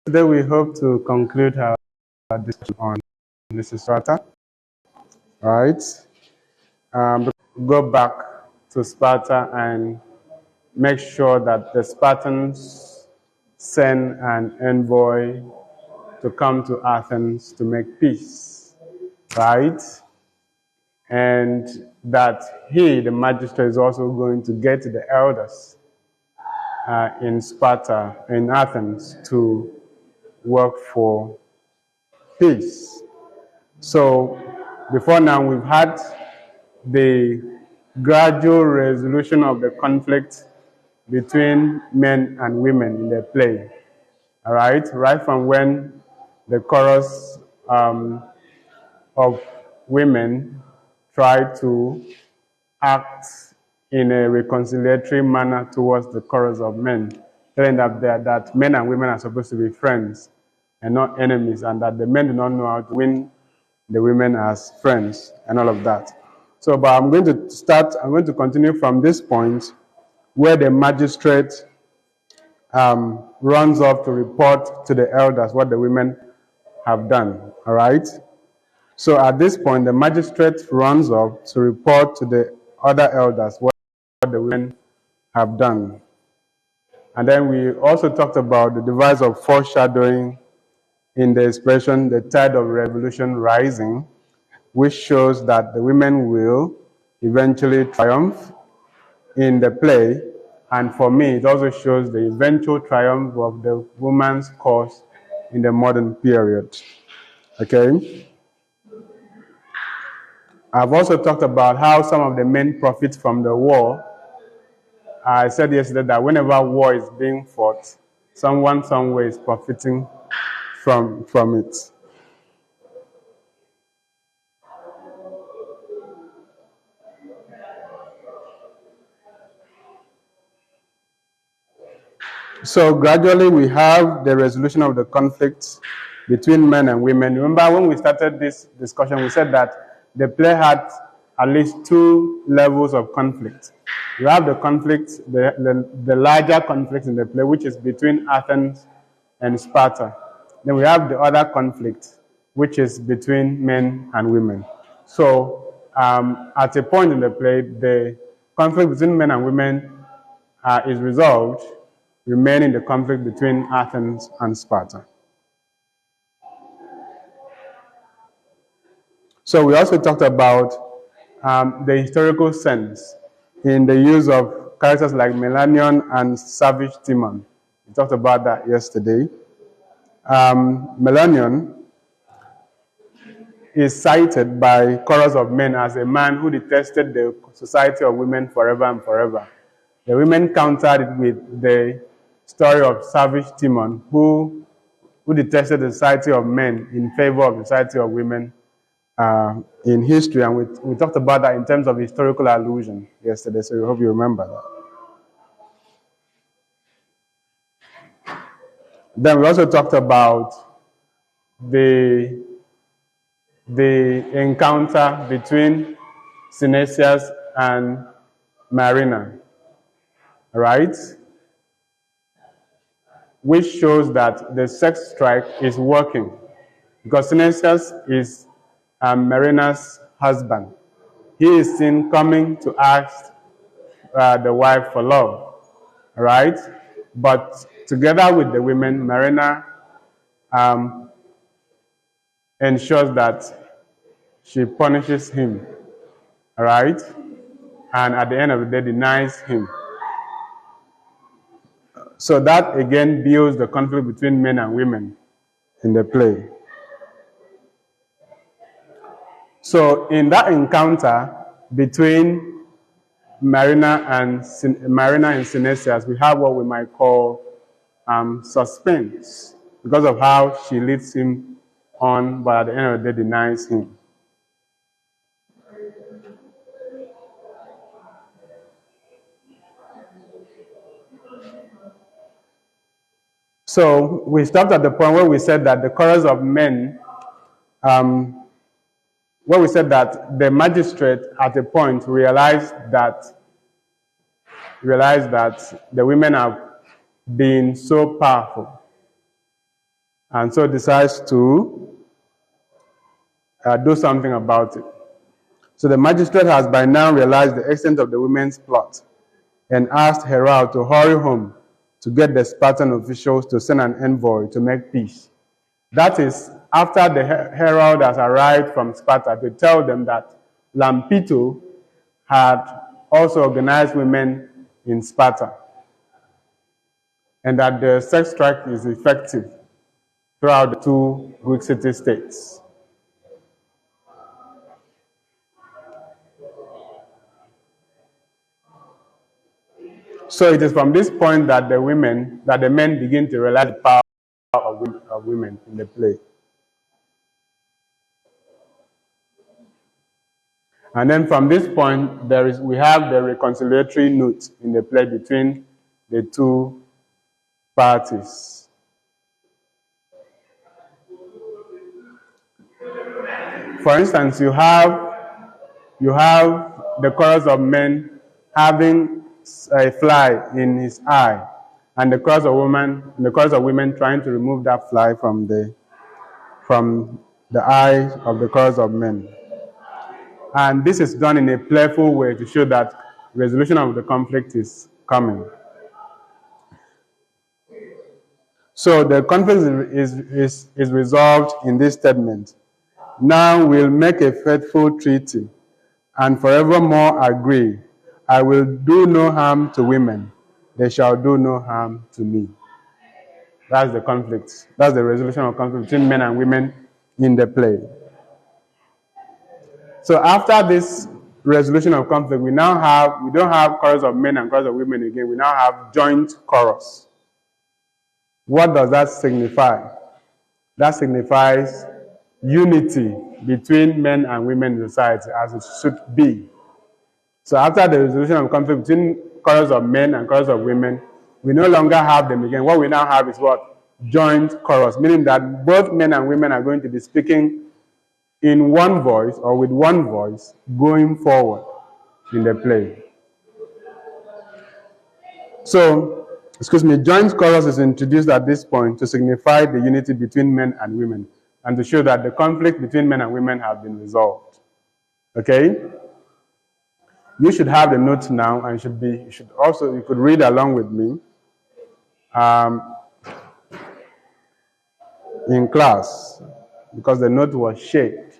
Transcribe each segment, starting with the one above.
Today we hope to conclude our discussion on Lysistrata, right? Go back to Sparta and make sure that the Spartans send an envoy to come to Athens to make peace, right? And that he, the magistrate, is also going to get the elders in Sparta, in Athens, to work for peace. So before now, we've had the gradual resolution of the conflict between men and women in the play. All right from when the chorus of women tried to act in a reconciliatory manner towards the chorus of men, telling that men and women are supposed to be friends and not enemies, and that the men do not know how to win the women as friends and all of that. So, but I'm going to continue from this point where the magistrate runs off to report to the elders what the women have done, all right? So at this point, the magistrate runs off to report to the other elders what the women have done. And then we also talked about the device of foreshadowing in the expression, the tide of revolution rising, which shows that the women will eventually triumph in the play. And for me, it also shows the eventual triumph of the woman's cause in the modern period. Okay? I've also talked about how some of the men profit from the war. I said yesterday that whenever war is being fought, someone somewhere is profiting from it. So gradually we have the resolution of the conflicts between men and women. Remember when we started this discussion, we said that the play had at least two levels of conflict. You have the conflict, the larger conflict in the play, which is between Athens and Sparta. Then we have the other conflict, which is between men and women. So at a point in the play, the conflict between men and women is resolved, remaining the conflict between Athens and Sparta. So we also talked about the historical sense in the use of characters like Melanion and Savage Timon. We talked about that yesterday. Melanion is cited by chorus of men as a man who detested the society of women forever and forever. The women countered it with the story of Savage Timon, who detested the society of men in favor of the society of women in history. And we talked about that in terms of historical allusion yesterday, so I hope you remember that. Then we also talked about the encounter between Synesius and Marina, right? Which shows that the sex strike is working, because Synesius is Marina's husband. He is seen coming to ask the wife for love, right? But together with the women, Marina ensures that she punishes him, right? And at the end of the day, denies him. So that again builds the conflict between men and women in the play. So in that encounter between Marina and Synesius, we have what we might call suspense, because of how she leads him on, but at the end of the day denies him. So we stopped at the point where we said that the chorus of men, where we said that the magistrate at a point realized that the women have been so powerful and so decides to do something about it. So the magistrate has by now realized the extent of the women's plot and asked Herald to hurry home to get the Spartan officials to send an envoy to make peace. That is, after the herald has arrived from Sparta to tell them that Lampito had also organized women in Sparta and that the sex strike is effective throughout the two Greek city-states. So it is from this point that the men begin to realize the power of women in the play. And then from this point, we have the reconciliatory note in the play between the two parties. For instance, you have the chorus of men having a fly in his eye, and the chorus of women trying to remove that fly from the eye of the chorus of men. And this is done in a playful way to show that resolution of the conflict is coming. So the conflict is resolved in this statement. Now we'll make a faithful treaty and forevermore agree. I will do no harm to women. They shall do no harm to me. That's the conflict. That's the resolution of conflict between men and women in the play. So after this resolution of conflict, we don't have chorus of men and chorus of women again. We now have joint chorus. What does that signify? That signifies unity between men and women in society, as it should be. So after the resolution of conflict between chorus of men and chorus of women, we no longer have them again. What we now have is what? Joint chorus, meaning that both men and women are going to be speaking in one voice or with one voice going forward in the play. So, joint chorus is introduced at this point to signify the unity between men and women and to show that the conflict between men and women have been resolved. Okay? You should have the notes now and you could read along with me in class because the note was shared.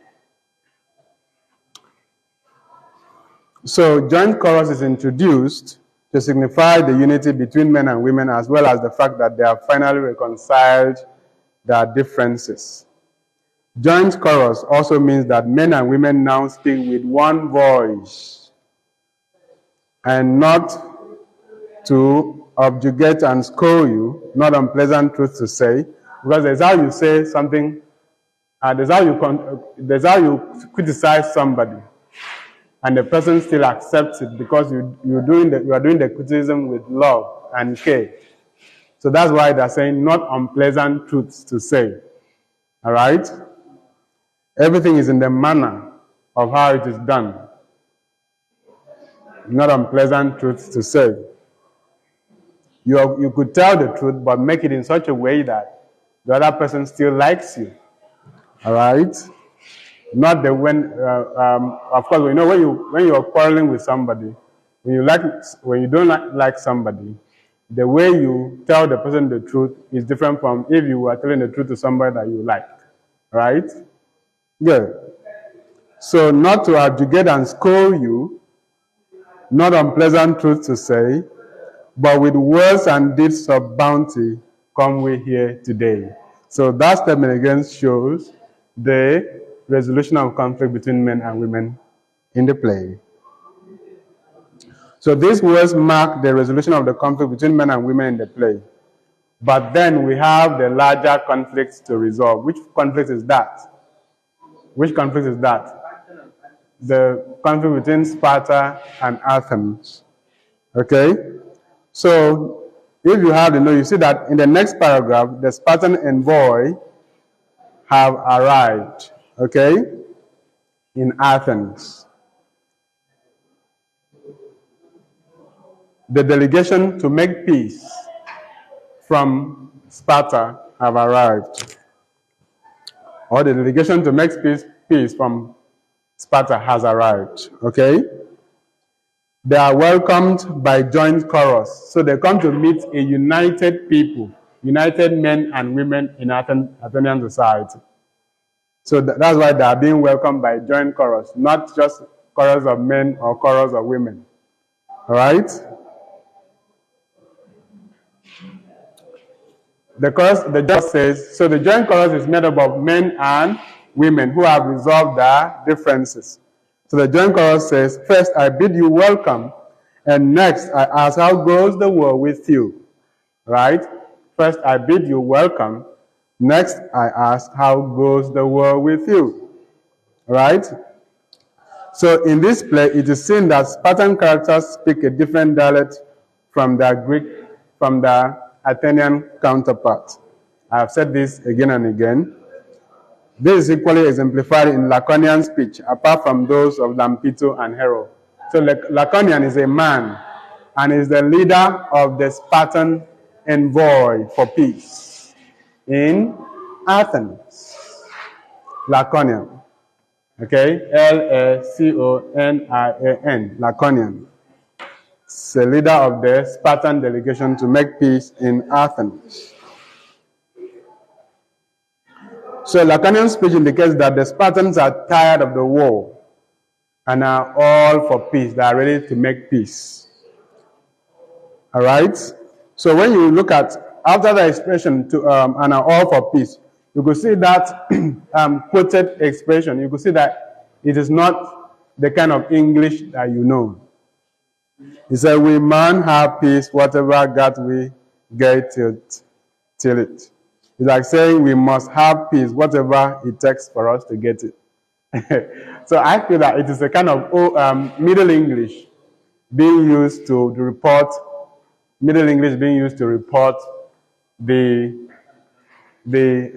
So joint chorus is introduced to signify the unity between men and women, as well as the fact that they have finally reconciled their differences. Joint chorus also means that men and women now speak with one voice and not to objurgate and scold you, not unpleasant truths to say, because there's how you say something, there's how you criticize somebody, and the person still accepts it because you are doing the criticism with love and care. So that's why they're saying not unpleasant truths to say. All right? Everything is in the manner of how it is done. Not unpleasant truths to say. You could tell the truth, but make it in such a way that the other person still likes you. All right? Not the of course, when you're quarreling with somebody, when you don't like somebody, the way you tell the person the truth is different from if you were telling the truth to somebody that you like. Right? Good. So not to objurgate and scold you, not unpleasant truth to say, but with words and deeds of bounty come we here today. So that statement again shows the resolution of conflict between men and women in the play. So these words mark the resolution of the conflict between men and women in the play. But then we have the larger conflicts to resolve. Which conflict is that? Which conflict is that? The conflict between Sparta and Athens. Okay? So if you have the note, you see that in the next paragraph, the Spartan envoy have arrived, okay, in Athens. The delegation to make peace from Sparta have arrived. or the delegation to make peace from Sparta has arrived. Okay? They are welcomed by joint chorus. So they come to meet a united people, united men and women in Athenian society. So that's why they are being welcomed by joint chorus, not just chorus of men or chorus of women. All right? The joint says, so the joint chorus is made up of men and women who have resolved their differences. So the joint chorus says, first I bid you welcome, and next I ask how goes the war with you. Right? First I bid you welcome, next I ask how goes the war with you. Right? So in this play, it is seen that Spartan characters speak a different dialect from their Athenian counterparts. I have said this again and again. This is equally exemplified in Laconian speech, apart from those of Lampito and Hero. So Laconian is a man and is the leader of the Spartan envoy for peace in Athens. Laconian. Okay? Laconian. Laconian. It's the leader of the Spartan delegation to make peace in Athens. So Laconian speech indicates that the Spartans are tired of the war and are all for peace. They are ready to make peace. All right? So when you look at, after the expression to and are all for peace, you could see that quoted expression, you could see that it is not the kind of English that you know. He said, we man have peace, whatever God we get till it. It's like saying we must have peace, whatever it takes for us to get it. So I feel that it is a kind of Middle English being used to report, Middle English being used to report the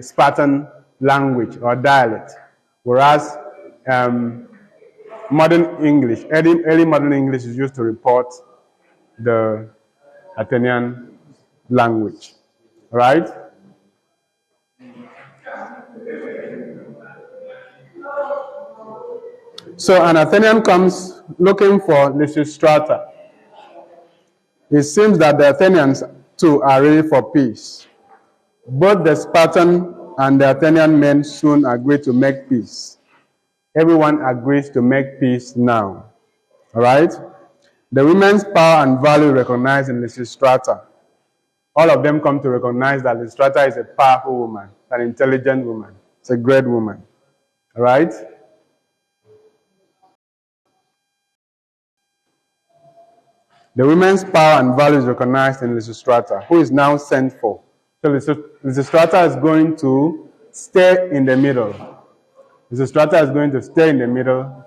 Spartan language or dialect, whereas modern English, early modern English is used to report the Athenian language, right? So an Athenian comes looking for Lysistrata. It seems that the Athenians too are ready for peace. Both the Spartan and the Athenian men soon agree to make peace. Everyone agrees to make peace now. All right? The women's power and value recognized in Lysistrata. All of them come to recognize that Lysistrata is a powerful woman, an intelligent woman. It's a great woman. All right? The women's power and value is recognized in Lysistrata, who is now sent for. So Lysistrata is going to stay in the middle. Lysistrata is going to stay in the middle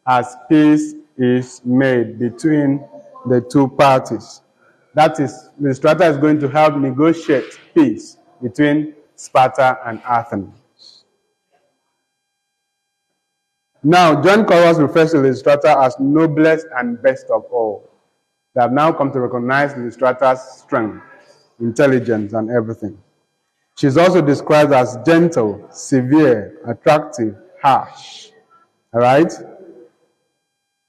as peace is made between the two parties. That is, Lysistrata is going to help negotiate peace between Sparta and Athens. Now, John Chorus refers to Lysistrata as noblest and best of all. They have now come to recognize Lysistrata's strength, intelligence, and everything. She's also described as gentle, severe, attractive, harsh. All right?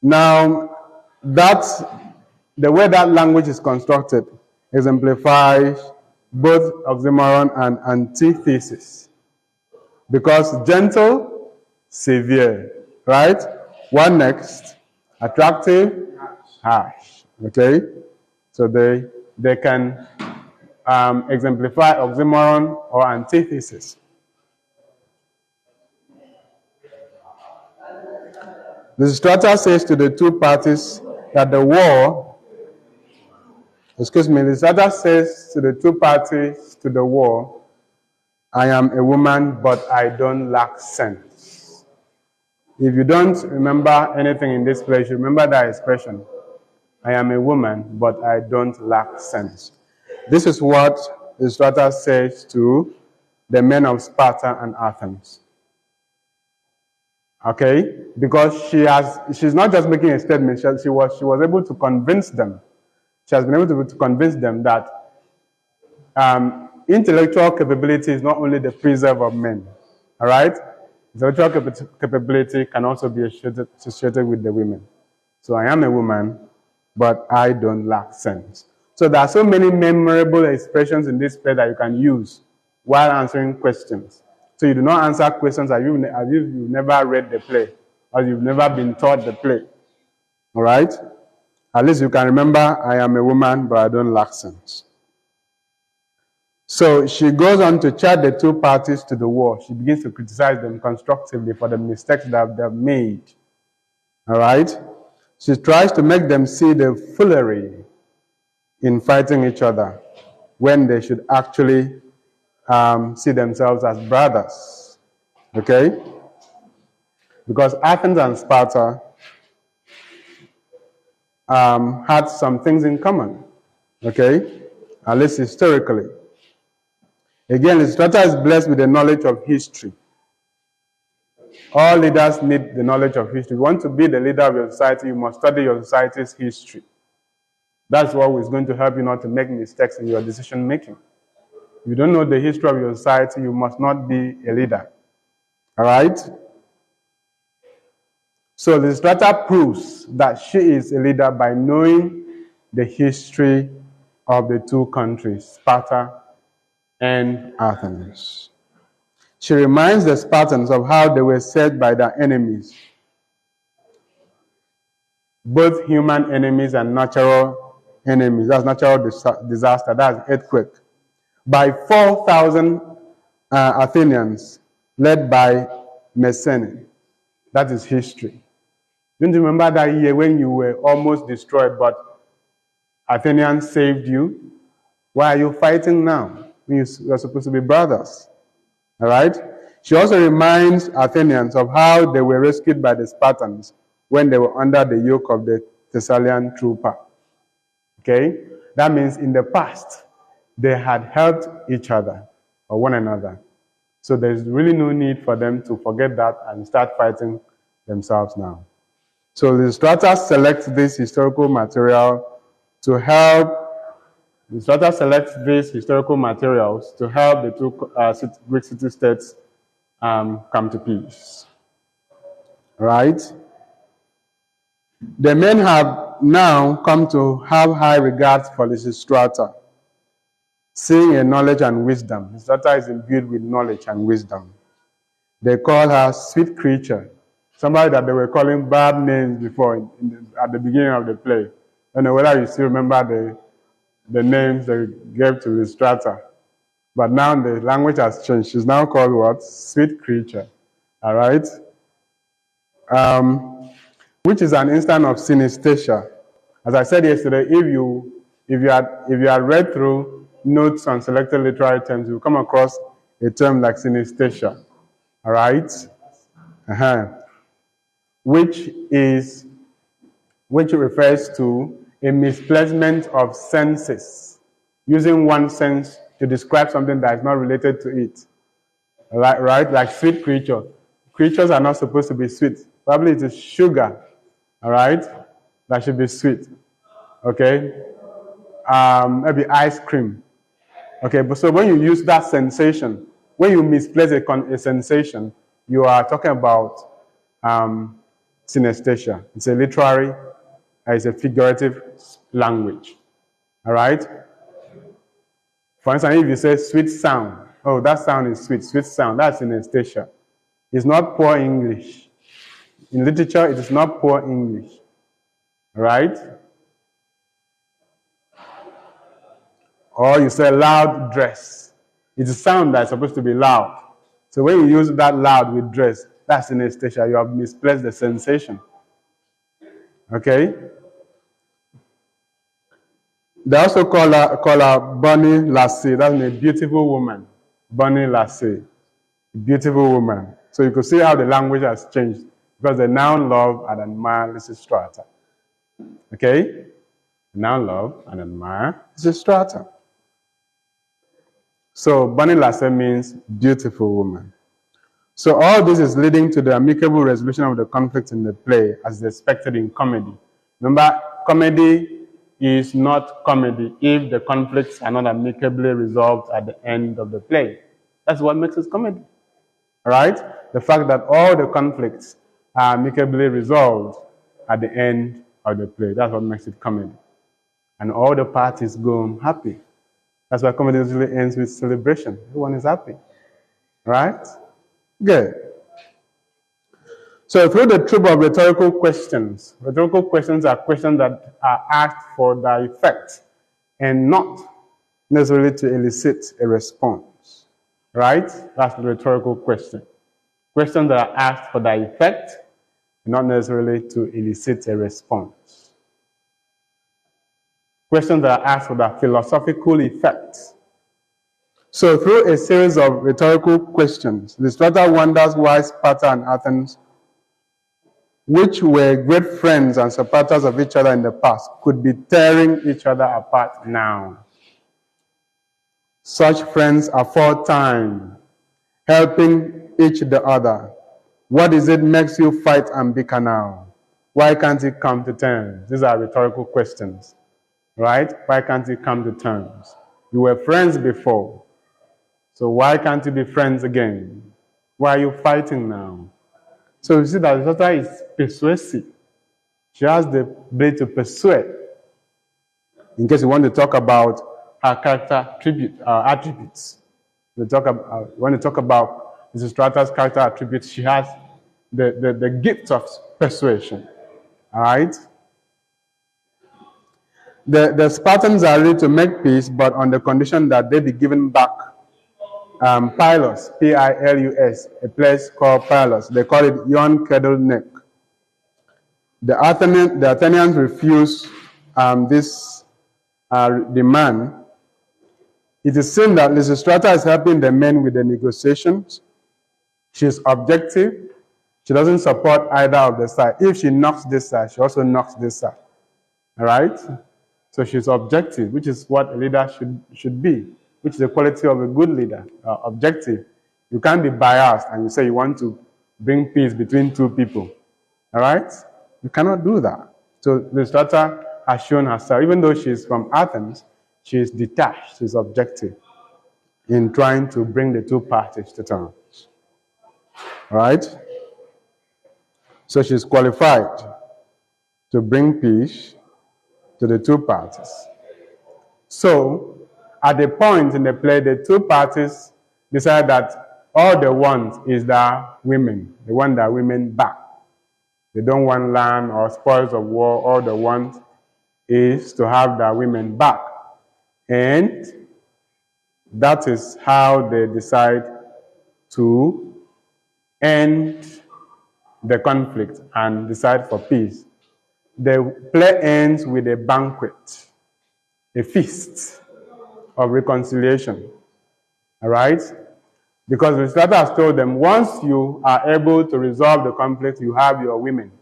Now, the way that language is constructed exemplifies both oxymoron and antithesis. Because gentle, severe, right? One next, attractive, harsh. Okay? So they can exemplify oxymoron or antithesis. Lysistrata says to the two parties that the war, Lysistrata says to the two parties to the war, I am a woman, but I don't lack sense. If you don't remember anything in this place, remember that expression. I am a woman, but I don't lack sense. This is what Lysistrata says to the men of Sparta and Athens. Okay? Because she's not just making a statement, she was able to convince them. She has been able to convince them that intellectual capability is not only the preserve of men, All right? Intellectual capability can also be associated with the women. So I am a woman, but I don't lack sense. So there are so many memorable expressions in this play that you can use while answering questions. So you do not answer questions as if you've never read the play or you've never been taught the play. All right? At least you can remember, I am a woman, but I don't lack sense. So she goes on to charge the two parties to the war. She begins to criticize them constructively for the mistakes that they've made. All right? She tries to make them see the foolery in fighting each other when they should actually see themselves as brothers. Okay? Because Athens and Sparta had some things in common. Okay? At least historically. Again, Lysistrata is blessed with the knowledge of history. All leaders need the knowledge of history. If you want to be the leader of your society, you must study your society's history. That's what is going to help you not to make mistakes in your decision making. If you don't know the history of your society, you must not be a leader. All right? So Lysistrata proves that she is a leader by knowing the history of the two countries, Sparta and Athens. She reminds the Spartans of how they were set by their enemies, both human enemies and natural enemies. That's natural disaster, that's earthquake. By 4,000 Athenians, led by Messene. That is history. Don't you remember that year when you were almost destroyed, but Athenians saved you? Why are you fighting now? You're supposed to be brothers. All right? She also reminds Athenians of how they were rescued by the Spartans when they were under the yoke of the Thessalian trooper. Okay? That means in the past, they had helped each other or one another. So there's really no need for them to forget that and start fighting themselves now. So Lysistrata selects this historical material to help. Lysistrata selects these historical materials to help the two Greek city-states come to peace. Right? The men have now come to have high regards for Lysistrata, seeing a knowledge and wisdom. Lysistrata is imbued with knowledge and wisdom. They call her sweet creature, somebody that they were calling bad names before at the beginning of the play. I don't know whether you still remember the names they gave to Lysistrata. But now the language has changed. She's now called what? Sweet creature. All right? Which is an instance of synesthesia. As I said yesterday, if you had read through notes on selected literary terms, you will come across a term like synesthesia. All right? Which refers to a misplacement of senses, using one sense to describe something that is not related to it. Right? Like sweet creature. Creatures are not supposed to be sweet. Probably it is sugar. All right? That should be sweet. Okay? Maybe ice cream. Okay, but so when you use that sensation, when you misplace a sensation, you are talking about synesthesia. It's a literary, it's a figurative language. All right? For instance, if you say sweet sound, oh, that sound is sweet, sweet sound, that's synesthesia. It's not poor English. In literature, it is not poor English. Right? Or you say loud dress. It's a sound that's supposed to be loud. So when you use that loud with dress, that's synesthesia. You have misplaced the sensation. Okay? They also call her Bonnie Lassie. That's a beautiful woman. Bonnie Lassie. Beautiful woman. So you could see how the language has changed because they now love and admire Lysistrata. Okay? They now love and admire Lysistrata. So Bonnie Lassie means beautiful woman. So all this is leading to the amicable resolution of the conflict in the play as expected in comedy. Remember, comedy is not comedy if the conflicts are not amicably resolved at the end of the play. That's what makes it comedy. right? The fact that all the conflicts are amicably resolved at the end of the play. That's what makes it comedy. And all the parties go home happy. That's why comedy usually ends with celebration. Everyone is happy, right? Good. So through the trope of rhetorical questions are questions that are asked for their effect and not necessarily to elicit a response, right? That's the rhetorical question. Questions that are asked for their effect, not necessarily to elicit a response. Questions that are asked for their philosophical effect. So through a series of rhetorical questions, Lysistrata wonders why Sparta and Athens, which were great friends and supporters of each other in the past, could be tearing each other apart now. Such friends aforetime, helping each the other. What is it makes you fight and bicker now? Why can't it come to terms? These are rhetorical questions, right? Why can't it come to terms? You were friends before, so why can't you be friends again? Why are you fighting now? So you see that Lysistrata is persuasive. She has the ability to persuade. In case you want to talk about her character attributes, want to talk about Lysistrata's character attributes, she has the gift of persuasion. All right? The Spartans are ready to make peace, but on the condition that they be given back Pylos, Pilus, a place called Pylos. They call it Yon Kedel Neck. The Athenians refuse this demand. It is seen that Lysistrata is helping the men with the negotiations. She is objective. She doesn't support either of the side. If she knocks this side, she also knocks this side. All right? So she's objective, which is what a leader should be, which is the quality of a good leader, objective. You can't be biased and you say you want to bring peace between two people. All right? You cannot do that. So Lysistrata has shown herself, even though she's from Athens, she is detached, she's objective in trying to bring the two parties to terms. All right? So she's qualified to bring peace to the two parties. So, at the point in the play, the two parties decide that all they want is the women. They want the women back. They don't want land or spoils of war. All they want is to have the women back. And that is how they decide to end the conflict and decide for peace. The play ends with a banquet, a feast of reconciliation. All right? Because Lysistrata has told them, once you are able to resolve the conflict, you have your women.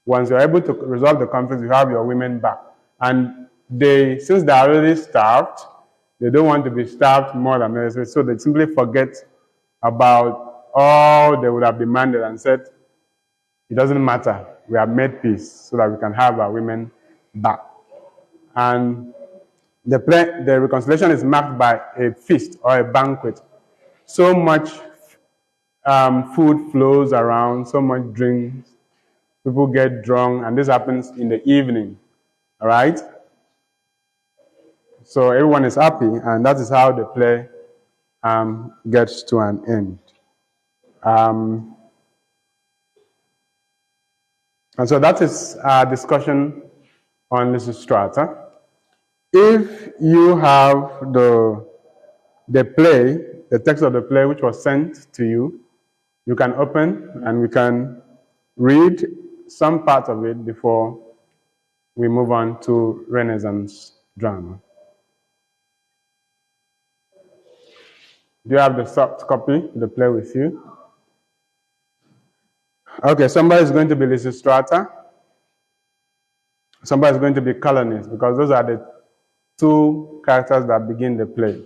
Once you're able to resolve the conflict, you have your women back. And since they are already starved, they don't want to be starved more than necessary, so they simply forget about all they would have demanded and said, it doesn't matter, we have made peace so that we can have our women back. And the reconciliation is marked by a feast or a banquet. So much food flows around, so much drinks, people get drunk, and this happens in the evening, all right? So everyone is happy, and that is how the play gets to an end. And so that is our discussion on Lysistrata. If you have the play, the text of the play which was sent to you, you can open and we can read some part of it before we move on to Renaissance drama. Do you have the soft copy of the play with you? Okay, somebody is going to be Lysistrata. Somebody is going to be Colonist, because those are the two characters that begin the play.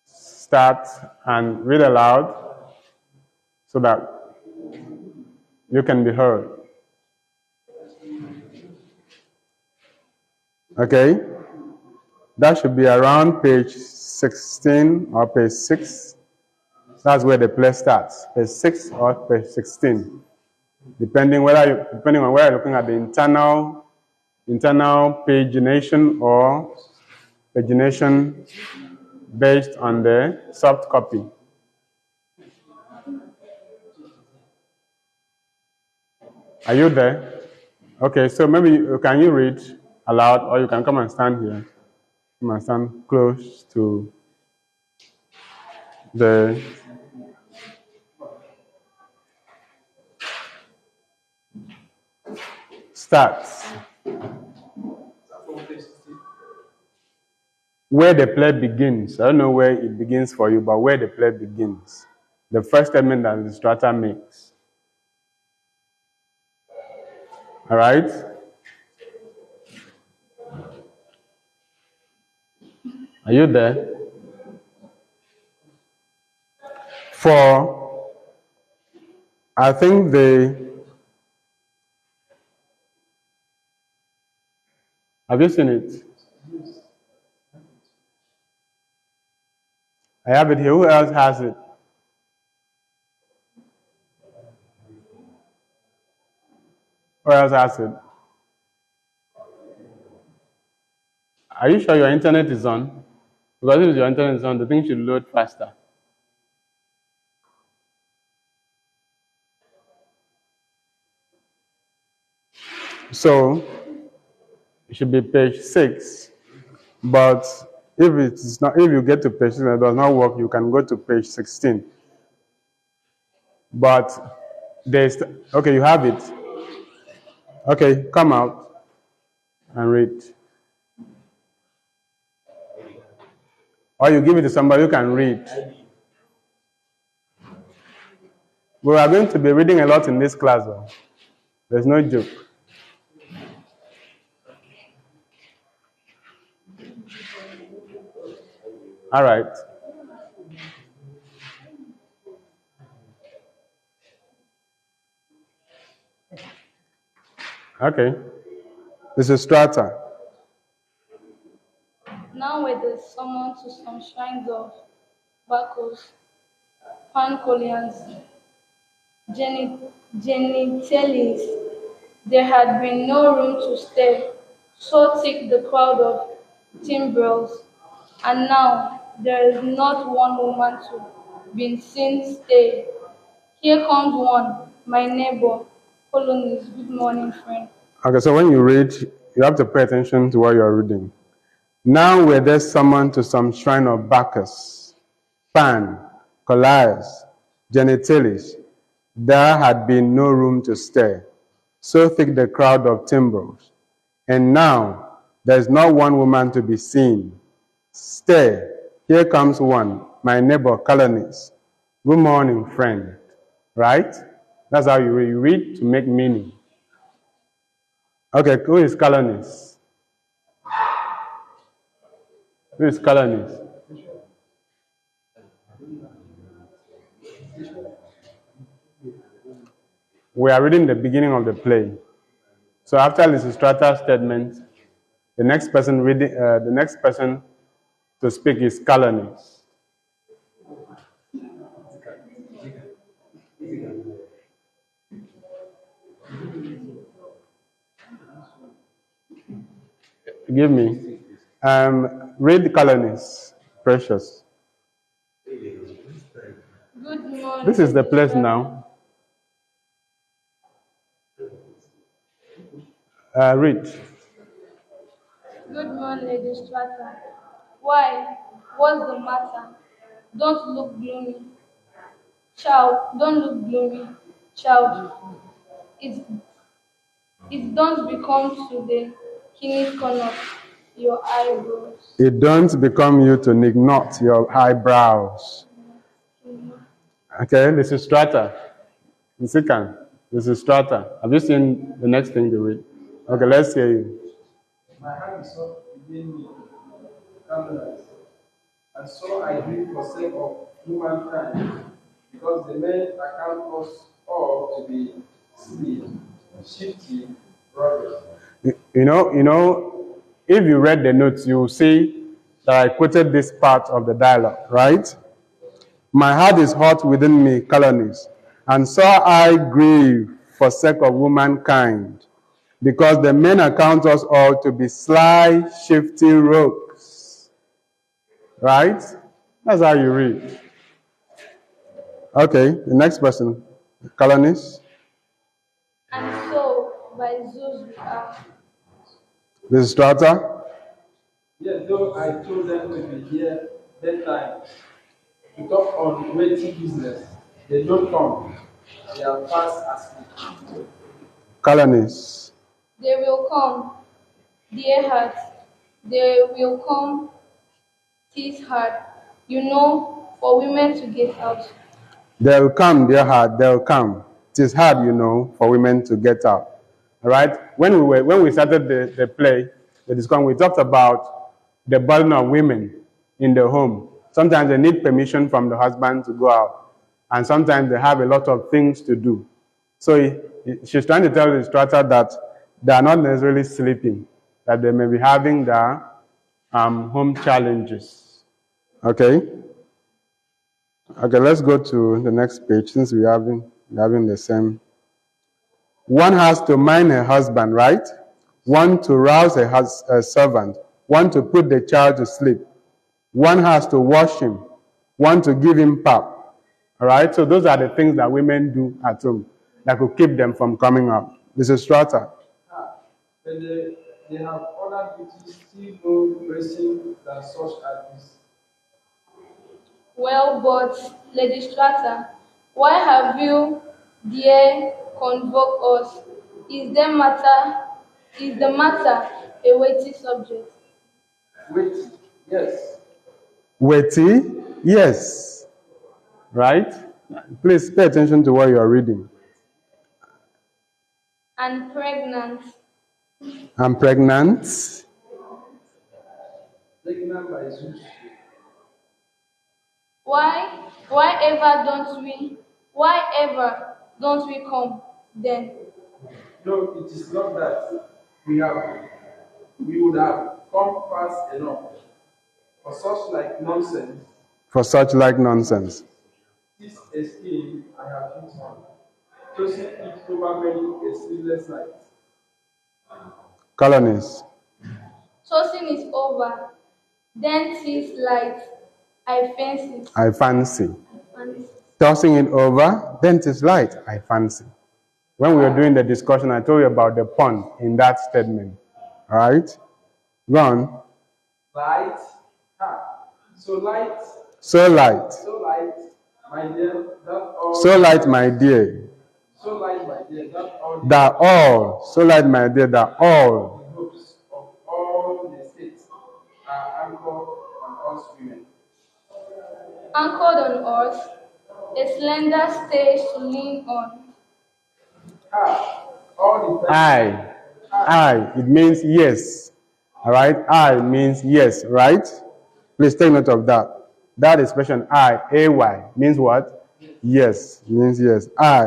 Start and read aloud so that you can be heard. Okay? That should be around page 16 or page 6, That's where the play starts, page 6 or page 16, depending on whether you're looking at the internal pagination or pagination based on the soft copy. Are you there? Okay, so maybe can you read aloud, or you can come and stand here. Come and stand close to the starts. Where the play begins. I don't know where it begins for you, but where the play begins. The first statement that Lysistrata makes. All right? Are you there? For, I think have you seen it? I have it here. Who else has it? Who else has it? Are you sure your internet is on? Because if your internet is on, the thing should load faster. So it should be page 6. But if it's not, if you get to page 6 and it does not work, you can go to page 16. But there's okay, you have it. Okay, come out and read. Or you give it to somebody who can read. We are going to be reading a lot in this class, though. There's no joke. All right. Okay. Lysistrata. Now were they summoned to some shrines of Bacchus, Pancolians, Genitalis. There had been no room to stay, so thick the crowd of timbrels, and now there is not one woman to be seen stay. Here comes one, my neighbor, Polonius. Good morning, friend. Okay, so when you read, you have to pay attention to what you are reading. Now were there summoned to some shrine of Bacchus, Pan, Colias, Genitalis. There had been no room to stay, so thick the crowd of timbrels. And now there is not one woman to be seen. Stay, here comes one, my neighbor Colonis. Good morning, friend. Right? That's how you read. You read to make meaning. Okay, who is Colonis? Who is Colonis? We are reading the beginning of the play. So after Lysistrata's statement, the next person to speak is Colonis. Give me. Read Colonis, precious. Good morning. This is the place now. Read. Good morning, Lysistrata. Why? What's the matter? Don't look gloomy. Child, don't look gloomy. Child, it, it don't become to the keenest corner of your eyebrows. It don't become you to knot your eyebrows. Okay, Lysistrata. Lysistrata. Have you seen the next thing to read? Okay, let's hear you. My hand is not within me, and so I grieve for sake of humankind, because the men account us all to be silly, shifty brothers. You know, if you read the notes, you will see that I quoted this part of the dialogue, right? My heart is hot within me, colonies, and so I grieve for sake of womankind, because the men account us all to be sly, shifty rogues. Right? That's how you read. Okay, the next person. Colonies. And so, by Zeus we are. Lysistrata. Yet though I told them to be here that time to talk on weighty business, they don't come. They are fast asleep. Colonies. They will come, dear heart. They will come, tis hard. You know, for women to get out. They'll come, dear heart, they'll come. It is hard, for women to get out. All right? When we started the play, the discussion, we talked about the burden of women in the home. Sometimes they need permission from the husband to go out, and sometimes they have a lot of things to do. So she's trying to tell the instructor that they are not necessarily sleeping, that they may be having their home challenges. Okay? Okay, let's go to the next page since we're having the same. One has to mind her husband, right? One to rouse a servant. One to put the child to sleep. One has to wash him. One to give him pap. All right? So those are the things that women do at home that could keep them from coming up. Lysistrata. But they have other duties still more pressing than such as this. Well, but, Lysistrata, why have you dare convoke us? Is the matter a weighty subject? Wait, yes. Weighty? Yes. Right? Please pay attention to what you are reading. And pregnant? I'm pregnant. Pregnant by Zeus. Why ever don't we come then? No, it is not that. We would have come fast enough. For such like nonsense, For such like nonsense. this escape I have hit on. Choosing it over many a sleepless night. Colonies. Tossing is over, then 'tis light, I fancy. I fancy. Tossing it over, then 'tis light, I fancy. When we were doing the discussion, I told you about the pun in that statement. All right? Go on. Light, so light, So light. so light, my dear, that all. So light, my dear. So light, my dear, that all. That all. So light, my dear, that all. The hopes of all the states are anchored on us women. Anchored on us, a slender stage to lean on. All the I. It means yes. All right? I means yes, right? Please take note of that. That expression I, A-Y, means what? Yes, means yes. I.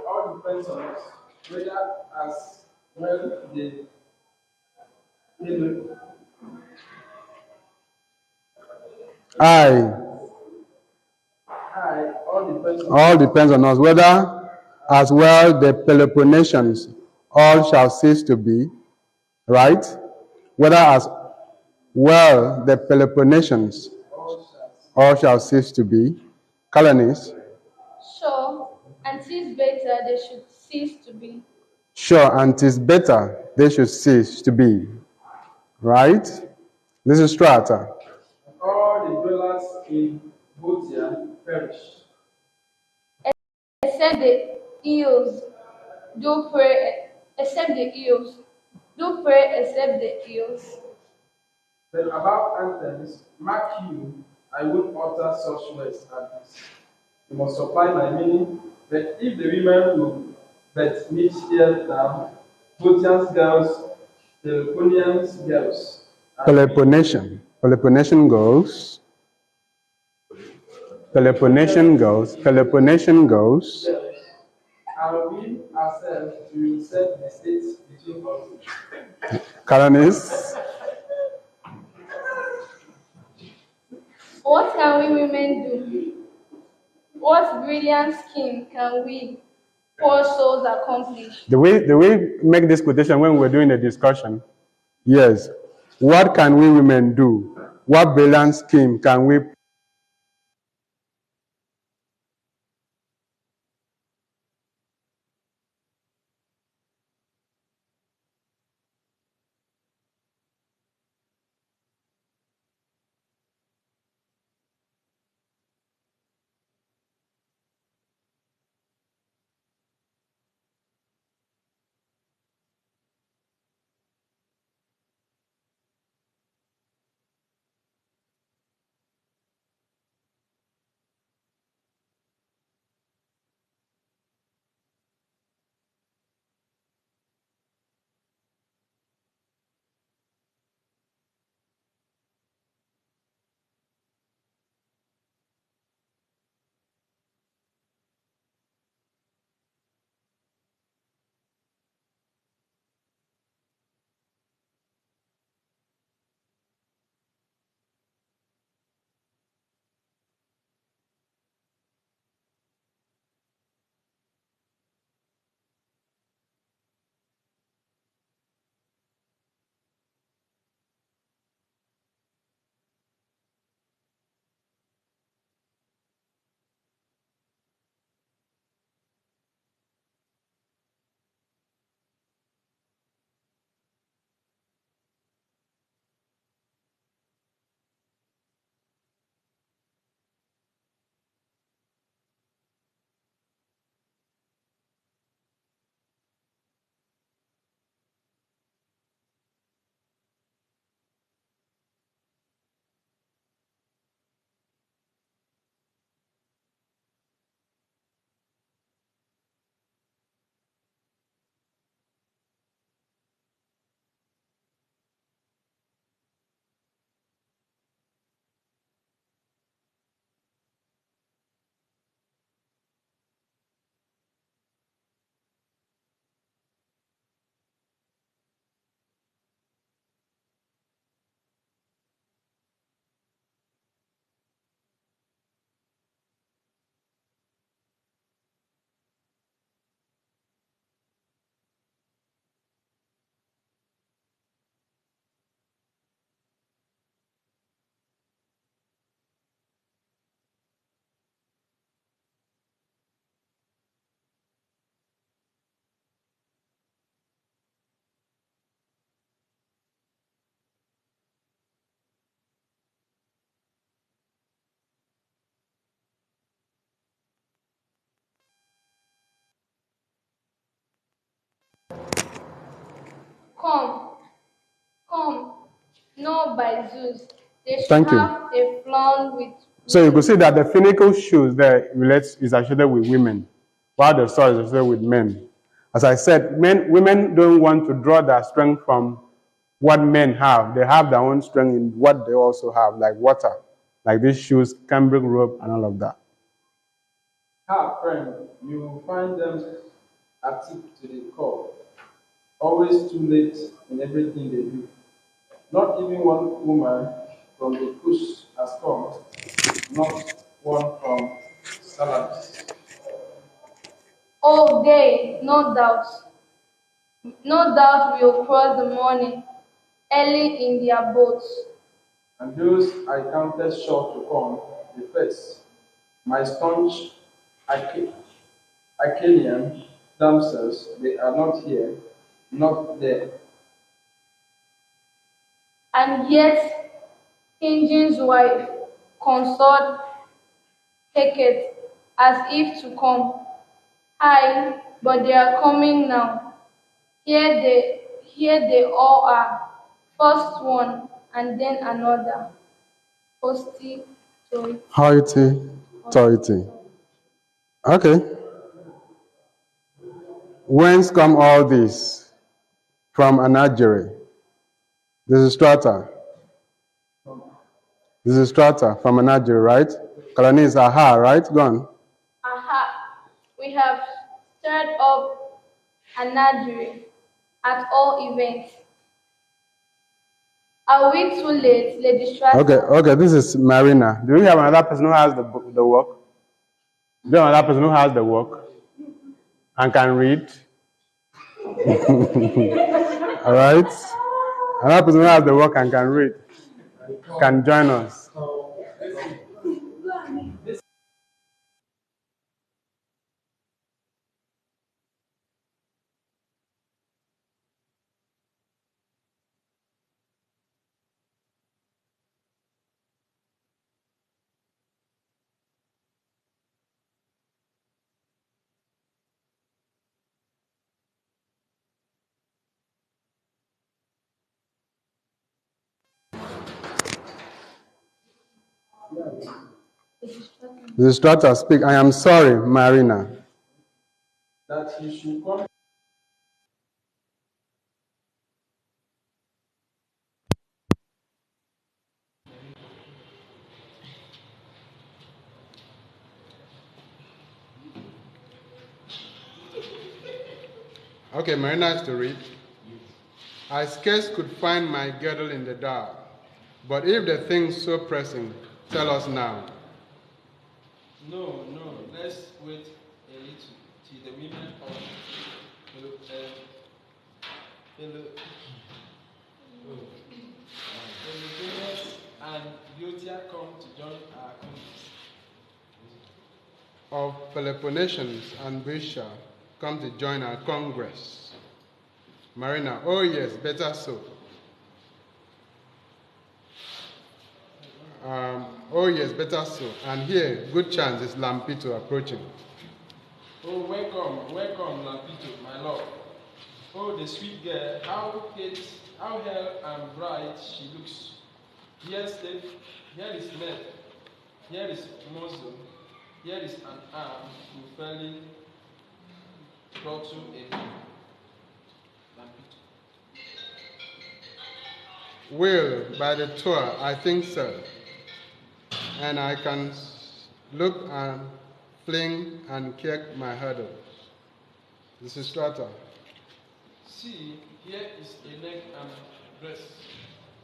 All depends on us. Whether as well the I. All depends on us. Whether as well the Peloponnesians all shall cease to be, right? Whether as well the Peloponnesians all shall cease to be. Colonies. Sure, and 'tis better they should cease to be. Sure, and 'tis better they should cease to be. Right? Lysistrata. All the dwellers in Botia perish. Except the eels do pray, except the eels do pray, except the eels. But about anthems, mark you, I won't utter such words as this. You must supply my meaning, but if the women will but meet here now, Botians girls, Peloponnesians girls, Peloponnesian. Peloponnesian girls. Peloponnesian girls. Peloponnesian girls. and we ourselves will set the states between us. Colonies. What can we women do? What brilliant scheme can we poor souls accomplish? The way make this quotation when we're doing a discussion. Yes. What can we women do? What brilliant scheme can we Come, come, no by Zeus. They should Thank you. have a flown with So you could see that the physical shoes there relates is associated with women, while the sword is associated with men. As I said, women don't want to draw their strength from what men have. They have their own strength in what they also have, like water, like these shoes, cambric rope, and all of that. Friend, you find them active to the core, always too late in everything they do. Not even one woman from the push has come, not one from Salamis. Oh, they, no doubt. No doubt we'll cross the morning early in their boats. And those I counted sure to come, the first, my staunch Achaean damsels, they are not here, not there. And yet, Injin's wife consort Hecate as if to come. Aye, but they are coming now. Here they all are. First one, and then another. Hosty to Hoity toity. Okay. Whence come all this? From Anagery. This is strata. This is strata from Anagery, right? Kalani is aha, right? Go on. Aha, we have stirred up Anadri at all events. Are we too late, Lady Strata? Okay, this is Marina. Do we have another person who has the work? there another person who has the work and can read? All right. Another person who has the work and can read can join us. Lysistrata, speak. I am sorry, Marina. that he should come. Okay, Marina is to read. I scarce could find my girdle in the dark, but if the thing's so pressing, tell us now. No, let's wait a little till the women of Peloponnese and Boeotia come to join our congress. Of Peloponnesians and Boeotia come to join our congress. Marina, oh yes, better so. Oh yes, better so. And here, good chance is Lampito approaching. Oh, welcome, Lampito, my lord. Oh, the sweet girl, how hale and bright she looks. Here is neck, here is muzzle, here is an arm to fairly throttle a Lampito. Well, by the tour, I think so. And I can look and fling and kick my hurdles. Lysistrata. See, here is a neck and breast,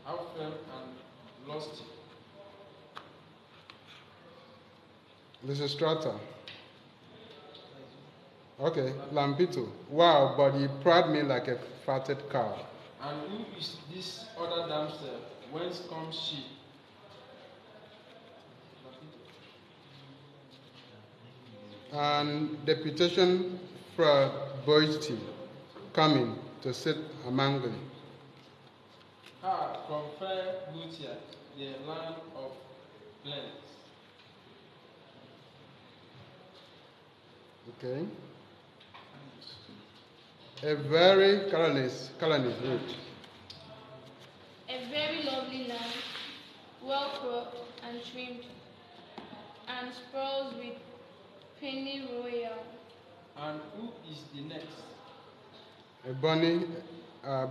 how firm and lusty. Lysistrata. Okay, Lampito. Wow, but you prod me like a fatted cow. And who is this other damsel? Whence comes she? And deputation for Boisty coming to sit among them. From fair Lutia, the land of plains. Okay. A very colonist route. A very lovely land, well cropped and trimmed, and sprawls with penny royal. And who is the next? A bonny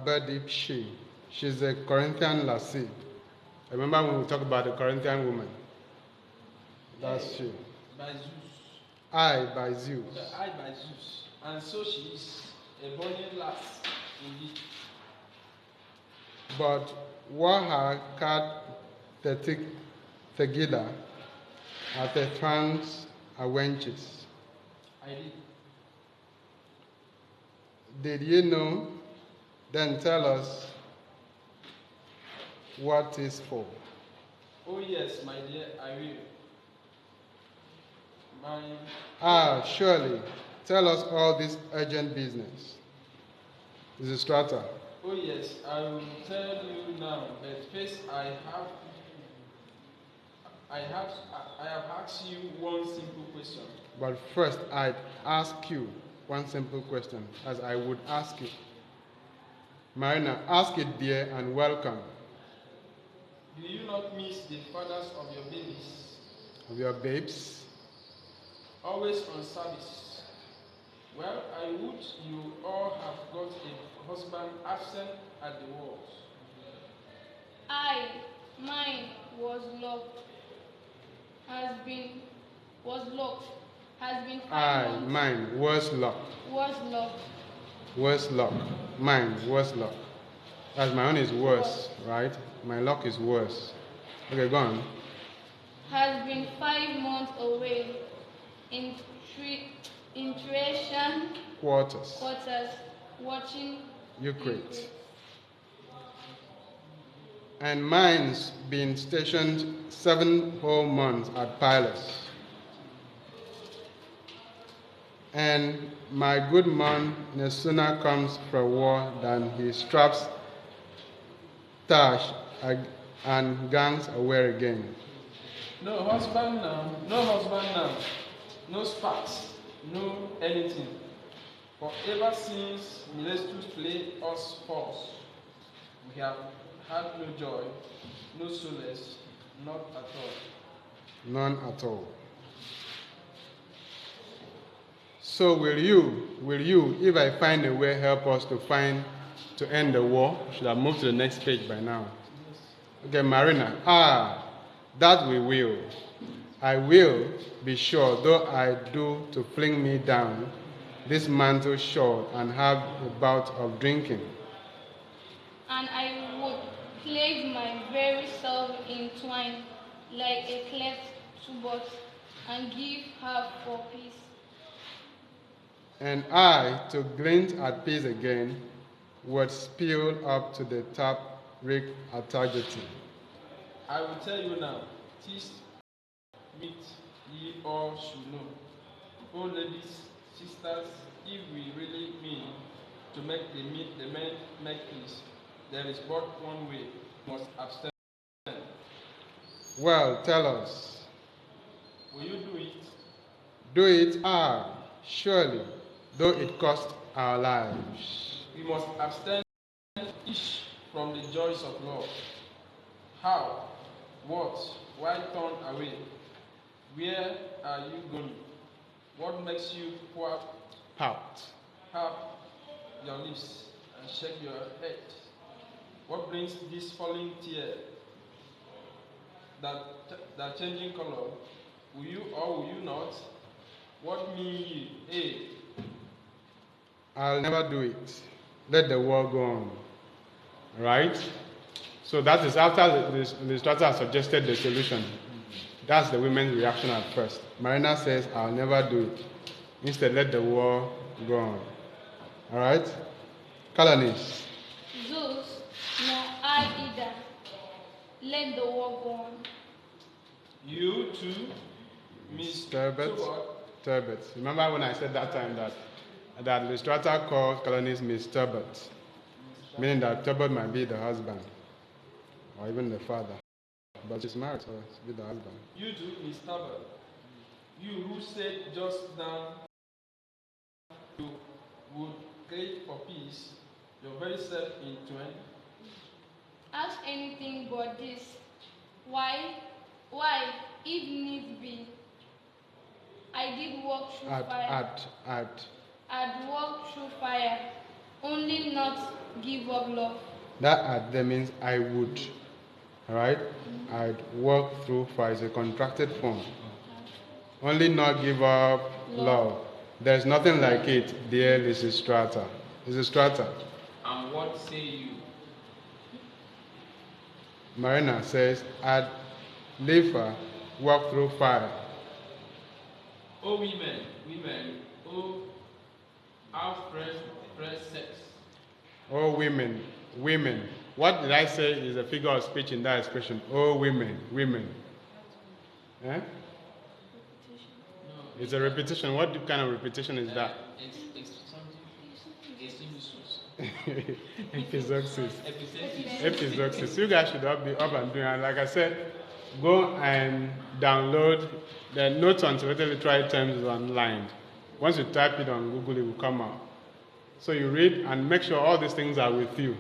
birdie she. She's a Corinthian lassie. Remember when we talked about the Corinthian woman? That's she. By Zeus. I by Zeus. I by Zeus. And so she is a bonny lass indeed. But what her cat the Tegida at the trans are wenches. I did. Did you know? Then tell us what is for. Oh yes, my dear, I will. Surely. Tell us all this urgent business. Lysistrata. Oh yes, I will tell you now. But first, I have asked you one simple question. But first, I'd ask you one simple question, as I would ask you. Marina, ask it, dear, and welcome. Do you not miss the fathers of your babies? Of your babes? Always on service. Well, I would you all have got a husband absent at the wars. Mine was locked. Has been 5 months. Mine was locked. Mine was locked. As my own is worse, right? My lock is worse. Okay, go on. Has been 5 months away. interaction quarters, watching Eucrate. And mine's been stationed 7 whole months at Pylos. And my good man no sooner comes from war than he straps Tash and gangs away again. No husband now, no sparks, no anything. For ever since Miletus played us false, we have had no joy, no solace, not at all. None at all. So will you, if I find a way, help us to end the war? We should have moved to the next page by now. Okay, Marina. That we will. I will be sure, though I do, to fling me down this mantle short and have a bout of drinking. And I would place my very self in twine like a cleft tubos and give her for peace. And I, to glint at peace again, would spill up to the top rig at targeting. I will tell you now, tis meet ye all should know. O ladies, sisters, if we really mean to make the men make peace, there is but one way, must abstain. Well, tell us. Will you do it? Do it, surely, though it cost our lives. We must abstain each from the joys of love. How? What? Why turn away? Where are you going? What makes you Pout. your lips and shake your head? What brings this falling tear? That changing color? Will you or will you not? What mean ye? I'll never do it. Let the war go on. Right? So that is after the Lysistrata has suggested the solution. That's the women's reaction at first. Marina says, I'll never do it. Instead, let the war go on. Alright? Colonies. Zeus, nor I either. Let the war go on. You too, Miss Turbot. Remember when I said that time that Lysistrata called colonies Miss Turbot, meaning that Turbot might be the husband or even the father. But she's married, so it's be the husband. You too, Miss Turbot. You who said just now you would crave for peace, your very self in twain. Ask anything but this. Why, if need be, I did walk through fire. I'd walk through fire, only not give up love. That means I would. Alright? I'd walk through fire. It's a contracted form. Only not give up love. There's nothing like it, dear Lysistrata. Lysistrata. And what say you? Marina says, I'd liefer walk through fire. O women, O how fresh sex. Oh, women. What did I say is a figure of speech in that expression? Oh, women. Eh? No, It's a repetition. What kind of repetition is that? It's something. Epizeuxis. You guys should all be up and doing it. Like I said, go and download the Notes on Selected Literary Terms online. Once you type it on Google, it will come out. So you read and make sure all these things are with you.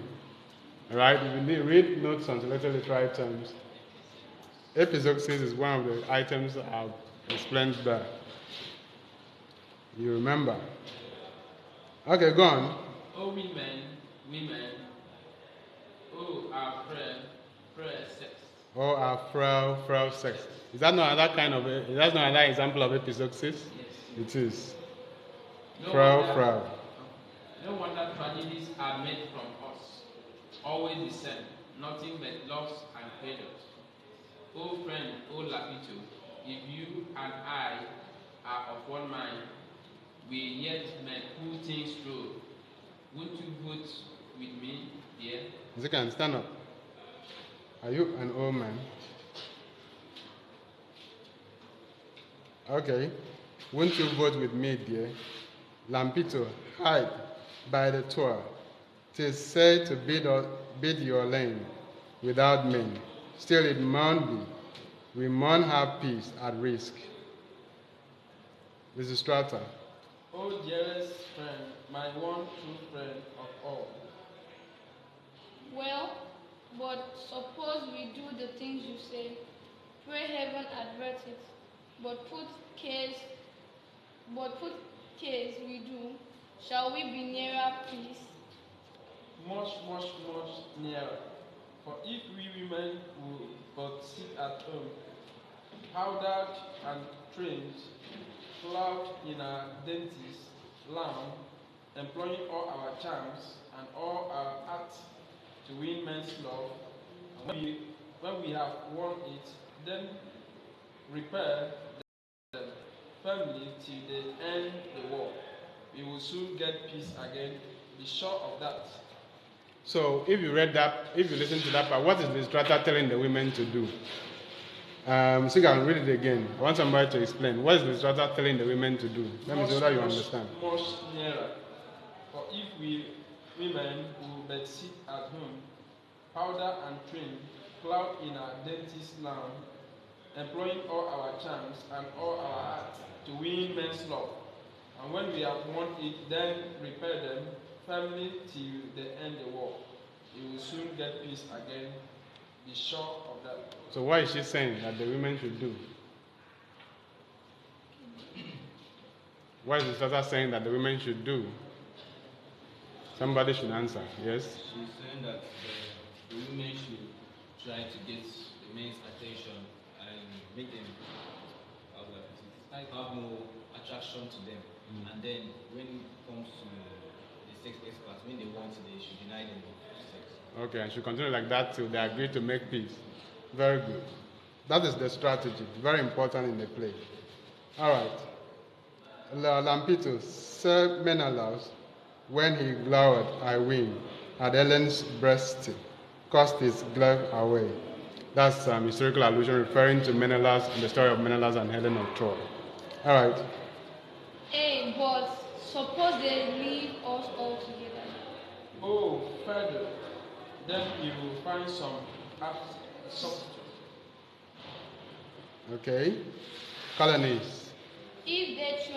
Alright? If you read Notes on Selected Literary Terms, Epizeuxis is one of the items I've explained there. You remember? Okay, go on. O women, O our frail sex. Oh, our frail sex. Is that not another example of Epizeuxis? Yes. It is. No Frail. No wonder tragedies are made from us. Always the same, nothing but loves and failures. O friend, O Lapito, if you and I are of one mind, we yet may pull things through. Won't you vote with me, dear? Ezekiel, stand up. Are you an old man? Okay. Won't you vote with me, dear? Lampito, hide by the tour. 'Tis said to bid your lane without men. Still it maun be. We maun have peace at risk. Lysistrata. Oh, dearest friend, my one true friend of all. Well, but suppose we do the things you say. Pray heaven advert it. But put case we do, shall we be nearer peace? Much, much, much nearer. For if we women would but sit at home, powdered and trained, cloud in our dainties, lamb, employing all our charms and all our arts to win men's love, and when we have won it, then repair them firmly till they end the war. We will soon get peace again. Be sure of that. So if you listen to that part, what is Lysistrata telling the women to do? So you can read it again. I want somebody to explain. What is Lysistrata telling the women to do? Let me see whether you understand. Much nearer. For if we women who but sit at home, powder and train, cloud in our dainties lamb, employing all our charms and all our art to win men's love. And when we have won it, then repair them firmly till they end the war. You will soon get peace again. Be sure of that. So what is she saying that the women should do? What is Lysistrata saying that the women should do? Somebody should answer. Yes? She's saying that the women should try to get the men's attention and make them have more attraction to them. And then when it comes to the sex experts, when they want, they should deny them sex. Okay, and should continue like that till they agree to make peace. Very good. That is the strategy. Very important in the play. All right. Lampito, Sir Menelaus, when he glowered, I ween, at Helen's breast, cast his glaive away. That's historical allusion referring to Menelaus and the story of Menelaus and Helen of Troy. All right. Hey, but suppose they leave us all together. Oh, further, then you will find some apt substitute. Okay. Colonies. If they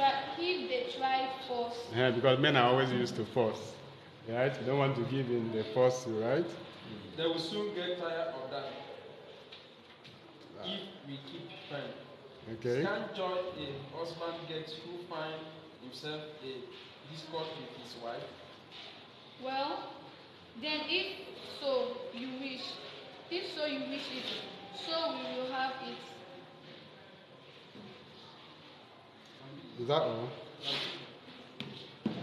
try force, Yeah, because men are always used to force. Right? You don't want to give in, they force you, right? They will soon get tired of that. If we keep firm. Okay. Can't joy a husband gets who find himself a discord with his wife? well, then if so you wish it, so we will have it. Is that all?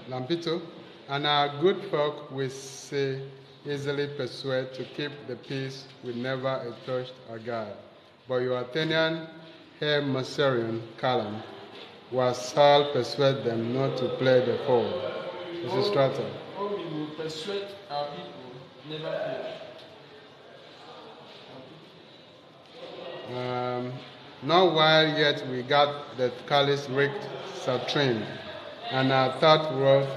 Lampito, and our good folk we say easily persuade to keep the peace with never a touched or guard. But your Athenian Herr Maserion Callan was shall persuade them not to play the fool. Lysistrata. Oh, we will persuade our people, never fail. Not while yet we got the callous rigged subtrained, and our thought wrote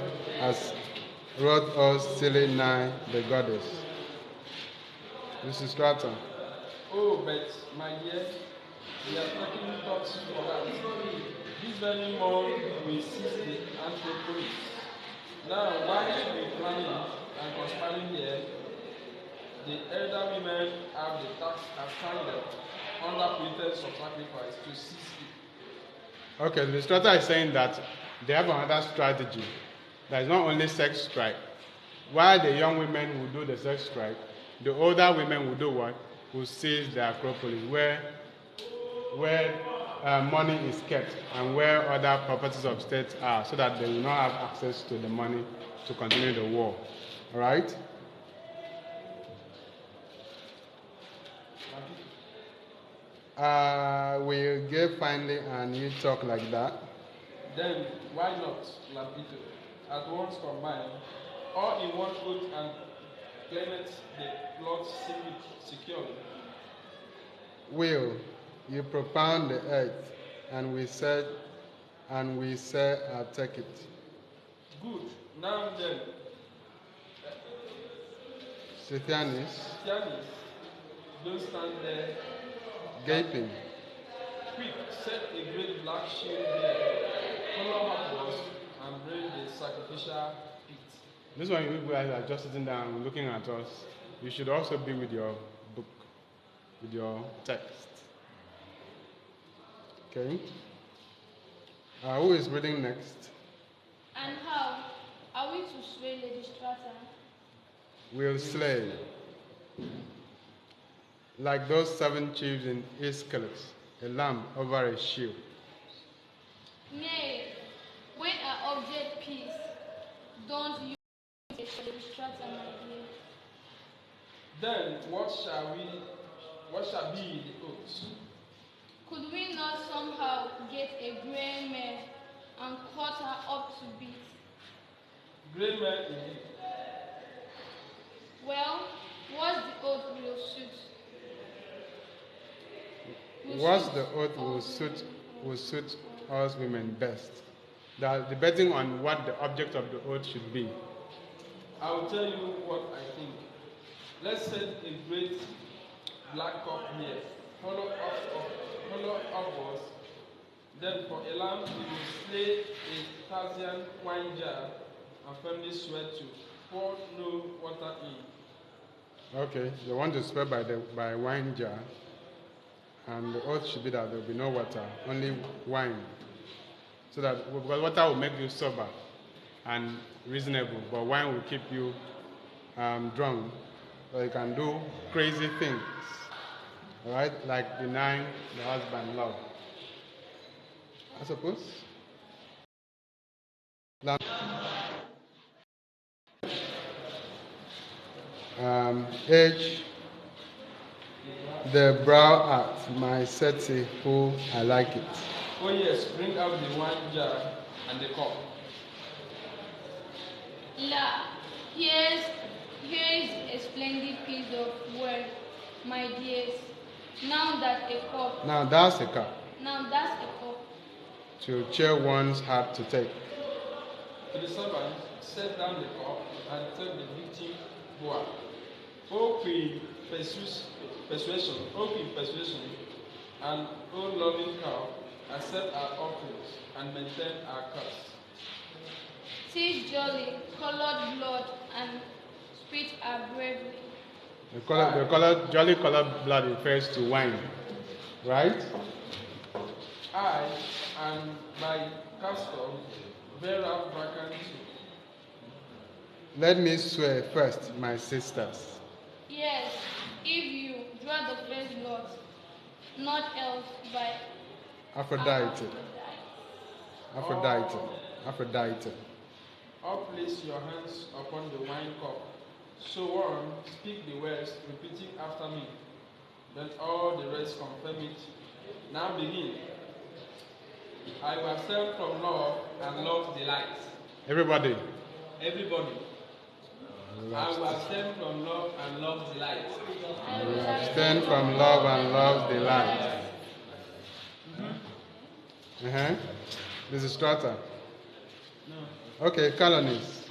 us silly nigh the goddess. Lysistrata. Oh, but my dear, we are taking thoughts for that. This very morning we seize the Anthropolis. Now, why should we planning and conspiring here? The elder women have the tax assigned them under pretense of sacrifice to seize it. Okay, the Lysistrata is saying that they have another strategy. That is not only sex strike. While the young women will do the sex strike, the older women will do what? Will seize the Acropolis, where money is kept and where other properties of state are, so that they will not have access to the money to continue the war. All right? Will you give finally and you talk like that? Then why not, Lapito, at once combine, all in one oath and claimant the plot securely? Will you propound the earth, and we say, I'll take it. Good. Now then, Scythianus, Tianis, don't stand there. gaping. Quick, set a great black shield there, follow upwards, and bring the sacrificial pit. This one, you guys are just sitting down looking at us. You should also be with your book, with your text. Okay? Who is reading next? And how are we to slay Lysistrata? We'll slay. Like those 7 chiefs in Aeschylus, a lamb over a shield. Nay, when our object peace, don't use Lysistrata, my dear. Then what shall be the oath? Could we not somehow get a grey mare and cut her up to bits? Grey man indeed. Well, what's the oath will suit? What's the oath will suit us women best? They are debating on what the object of the oath should be. I will tell you what I think. Let's set a great black cup here, follow upwards. Then for a lamb, we will slay a Thasian wine jar and firmly swear to pour no water in. Okay, they want to swear by a wine jar, and the oath should be that there will be no water, only wine. So that, because water will make you sober and reasonable, but wine will keep you drunk, so you can do crazy things, all right, like denying the husband love. I suppose. Age the brow at my seti, who I like it. Oh yes, bring out the wine jar and the cup. La, here's a splendid piece of work, my dears. Now that's a cup. Now that's a cup to cheer one's heart to take. To the servant, set down the cup and tell the victim, Boa. O Queen Persuasion, and O loving cow, accept our offerings and maintain our cause. Tis jolly, colored blood, and spit are bravery. The jolly colored blood refers to wine, right? I, and by custom, bear up Bracken too. Let me swear first, my sisters. Yes, if you draw the first lot, not else by Aphrodite. All place your hands upon the wine cup. So on, speak the words, repeating after me. Then all the rest confirm it. Now begin. I will abstain from love and love delights. Everybody. I will abstain from love and love delights. Abstain from love and love delight. Lysistrata. No. Okay, Colonies.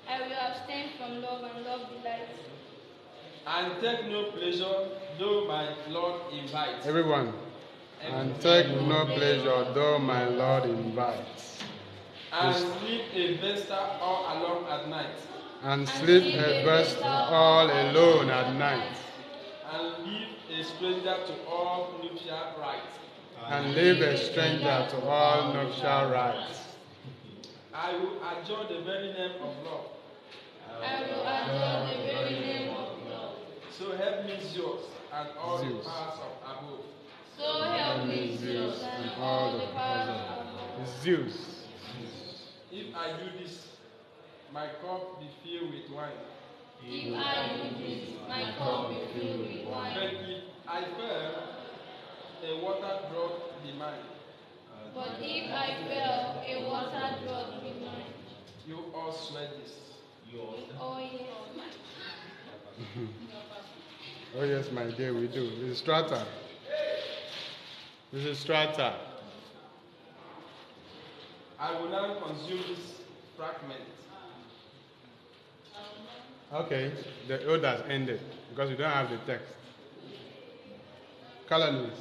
I will abstain from love and love delights. And take no pleasure, though my Lord invites. Everyone. And take no pleasure, though my Lord invites. And sleep a Vesta all alone at night. And sleep a Vesta all alone at night. And leave a stranger to all nuptial rites. And leave a stranger to all nuptial rites. I will adjure the very name of love. So help me Zeus and all the powers of above. So help me Zeus and all the powers above. Zeus. If I do this, my cup be filled with wine. If I do this, my cup be filled with But wine. if I fail, a water drop be mine. But if I fail, a water drop will be mine. You all swear this. Oh, yes. Oh yes, my dear, we do. Lysistrata. Lysistrata. I will now consume this fragment. Okay, the oath has ended because we don't have the text. Colonies.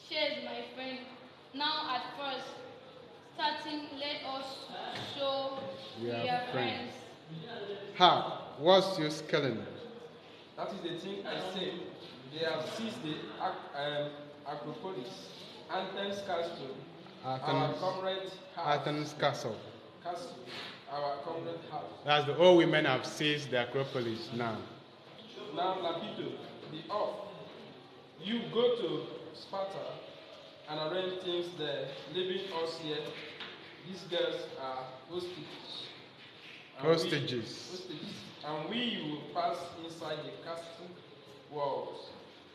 Shares, my friend. Now at first, starting, let us show We we are are friends. friends. Ha! What's your skeleton? That is the thing I say. They have seized the Acropolis, Athens Castle, our Athens, comrade house. Athens Castle. Castle, our comrade house. That's the old women have seized the Acropolis now. Now, Lapido, be off. You go to Sparta and arrange things there, leaving us here. These girls are hostages. Hostages. And we will pass inside the castle walls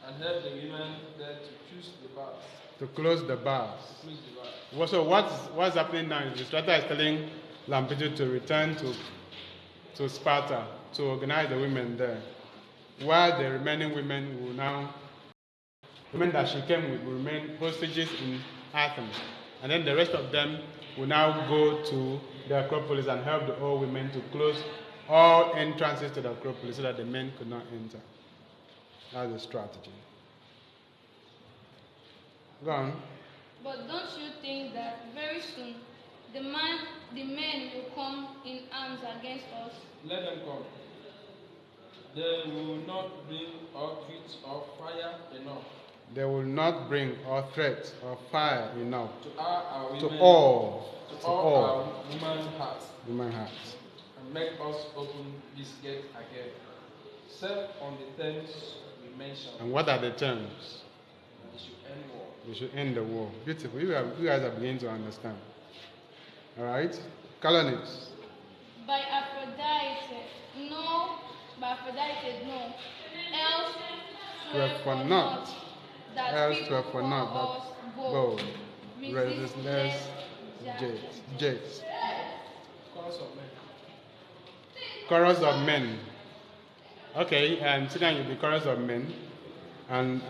and help the women there to choose the bars. To close the bars. Close the bars. So what's happening now is Lysistrata is telling Lampedusa to return to Sparta to organize the women there. While the remaining women will now, women that she came with will remain hostages in Athens. And then the rest of them will now go to the Acropolis and help the old women to close all entrances to the Acropolis so that the men could not enter. That's the strategy. Go on. But don't you think that very soon the men will come in arms against us? Let them come. They will not bring or threats or fire enough. They will not bring or threats or fire enough To our women, to all our women's hearts, human hearts. and make us open this gate again. Set on the terms we mentioned. And what are the terms? We should end war. We should end the war. Beautiful. You guys are beginning to understand. All right? Colonies. By Aphrodite, no. By Aphrodite, no. Else Swear for naught. that Else people swear for call naught us but bold, gold. resistless Jates. Chorus of men. Chorus of men. Okay, and so then you'll be chorus of men. And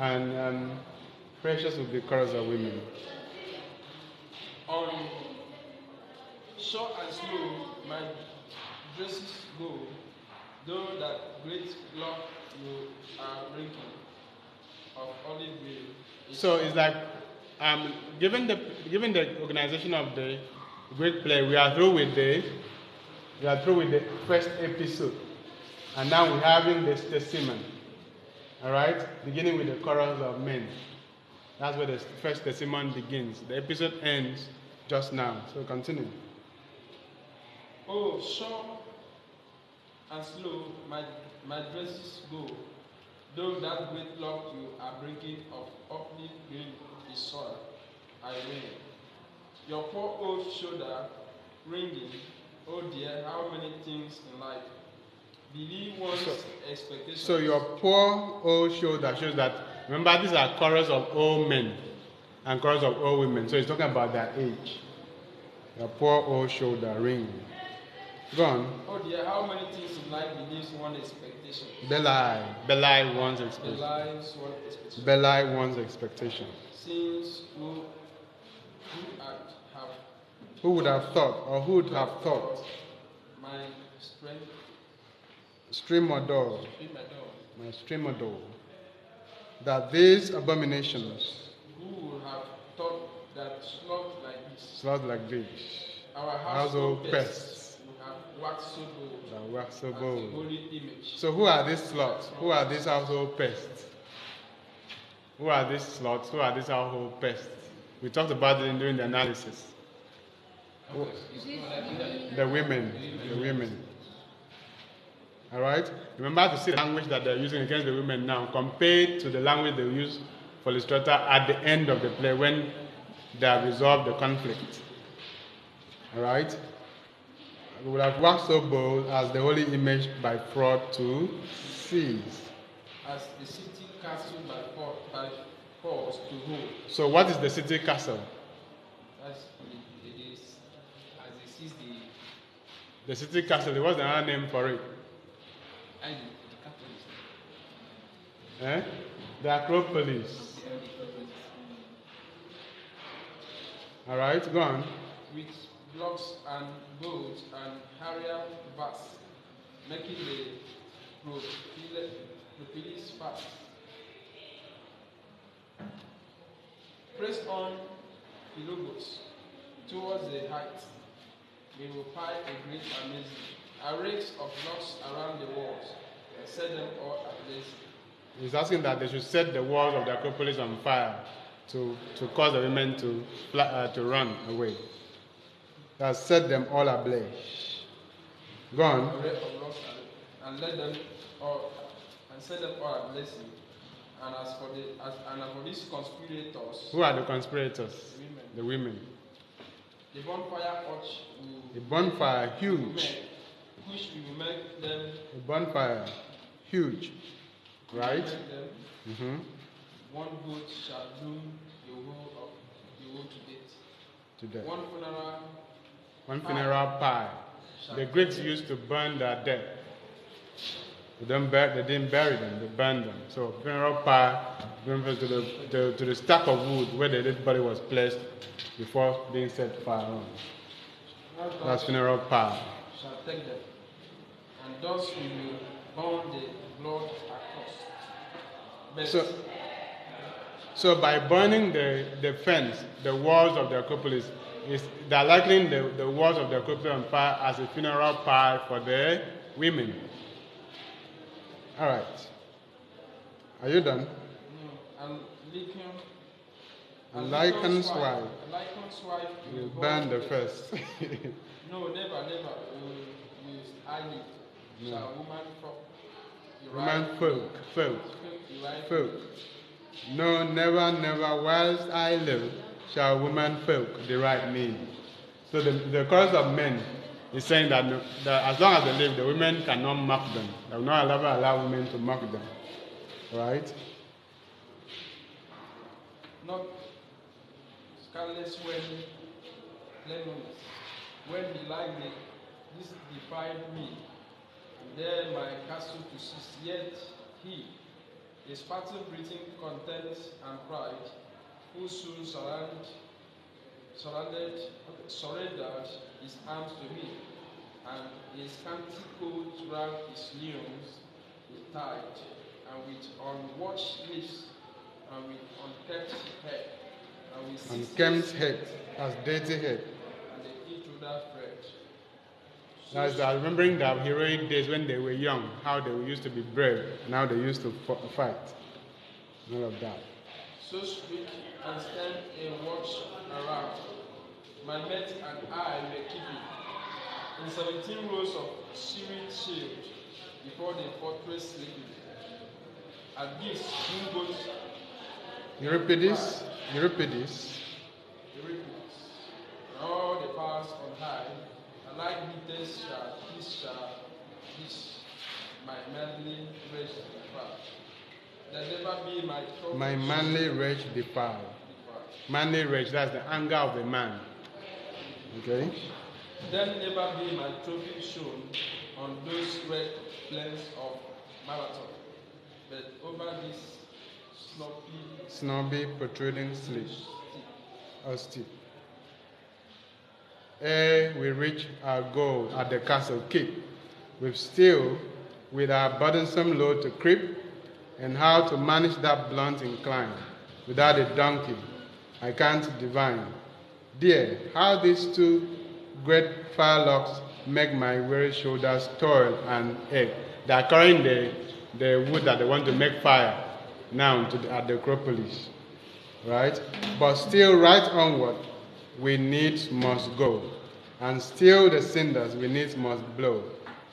Precious will be chorus of women. On short and slow, my dresses go, though that great block you are drinking of olive oil. So it's like, given the organization of the great play, we are through with the first episode, and now we're having the specimen. All right, beginning with the chorus of men. That's where the first specimen begins. The episode ends just now. So continue. Oh, short and slow, my dresses go, though that great block you are bringing of olive oil is sour, I win. Your poor old shoulder ringing, oh dear, how many things in life. Believe one's expectations. So your poor old shoulder shows that, remember, these are chorus of old men and chorus of old women. So he's talking about their age. Your poor old shoulder ring. Go on. Oh dear, how many things in life believes one's expectation. Belie one's expectation. Belies one's expectation. Belie one's expectation. Since who would have thought, or who would have thought? My strength. Streamador. My streamador. That these abominations. Who would have thought that sloth like this? Sloth like this. Our household pests. Who have waxed so bold. That wax so as the bold. holy image. So who are these sloths? Who are these household pests? Who are these sloths? Who are these household pests? We talked about it during the analysis. The women. All right? Remember to see the language that they're using against the women now compared to the language they use for Lysistrata at the end of the play when they have resolved the conflict. All right? We will have waxed so bold as the holy image by fraud to seize. As the city castle by force to hold. So what is the city castle? That's it is as they seize The city castle, what's another name for it? the Catholics. Eh? The Acropolis. Alright, go on. with blocks and boats and harrier bars, making the propylus fast. Press on Philobos towards the height. We will pile a great amazing arrays of blocks around the walls and set them all ablaze. He's asking that they should set the walls of the Acropolis on fire to cause the women to run away. That set them all ablaze. Go on. Array of blocks and let them all and set them all ablaze. And as for these conspirators, Who are the conspirators? women. The women. The bonfire torch will The bonfire, huge. which we will make them A bonfire, huge. Right? make them. Mm-hmm. One goat shall bloom the whole to date. Today. One funeral Funeral pie. The Greeks used to burn their dead. They didn't bury them, they burned them. So funeral pie refers to the stack of wood where the dead body was placed before being set fire on. That's funeral pie. shall take them, and thus we will burn the blood across. But So by burning the fence, the walls of the Acropolis, they're likening the walls of the Acropolis on fire as a funeral pie for the women. All right. Are you done? and Lycan's wife Lycan's wife will burn the first. No, never. Will I live? No. Shall woman Woman folk. No, never, whilst I live, shall woman folk deride me. So the chorus of men is saying that as long as they live, the women cannot mock them. They will not allow women to mock them. Right? Not scarlet when he liked this defied me, and there my castle to cease. Yet he, a Spartan breathing content and pride, who soon surrendered his arms to me, and his scanty coat round his limbs with tied, and with unwashed lips, and with unkempt hair, and with Unkempt head, as dirty head. and they eat without bread. That's remembering the heroic days when they were young, how they used to be brave, and how they used to fight. All of that. So speak and stand a watch around. My mate and I were keeping in 17 rows of serried shield before the fortress sleeping. At this, both Euripides, and all the powers on high, and like beaters shall this my manly rage depart. There never be my trouble. my manly rage defiled. Manly rage, that's the anger of the man. Okay? Then never be my trophy shown on those red plains of Marathon, but over this Snobby, protruding sleep. Or steep. Ere we reach our goal at the castle keep, we've still, with our burdensome load to creep, and how to manage that blunt incline without a donkey, I can't divine. Dear, how these two great firelocks make my weary shoulders toil and ache. They are carrying the wood that they want to make fire now at the Acropolis. Right? But still right onward, we needs must go. And still the cinders we needs must blow.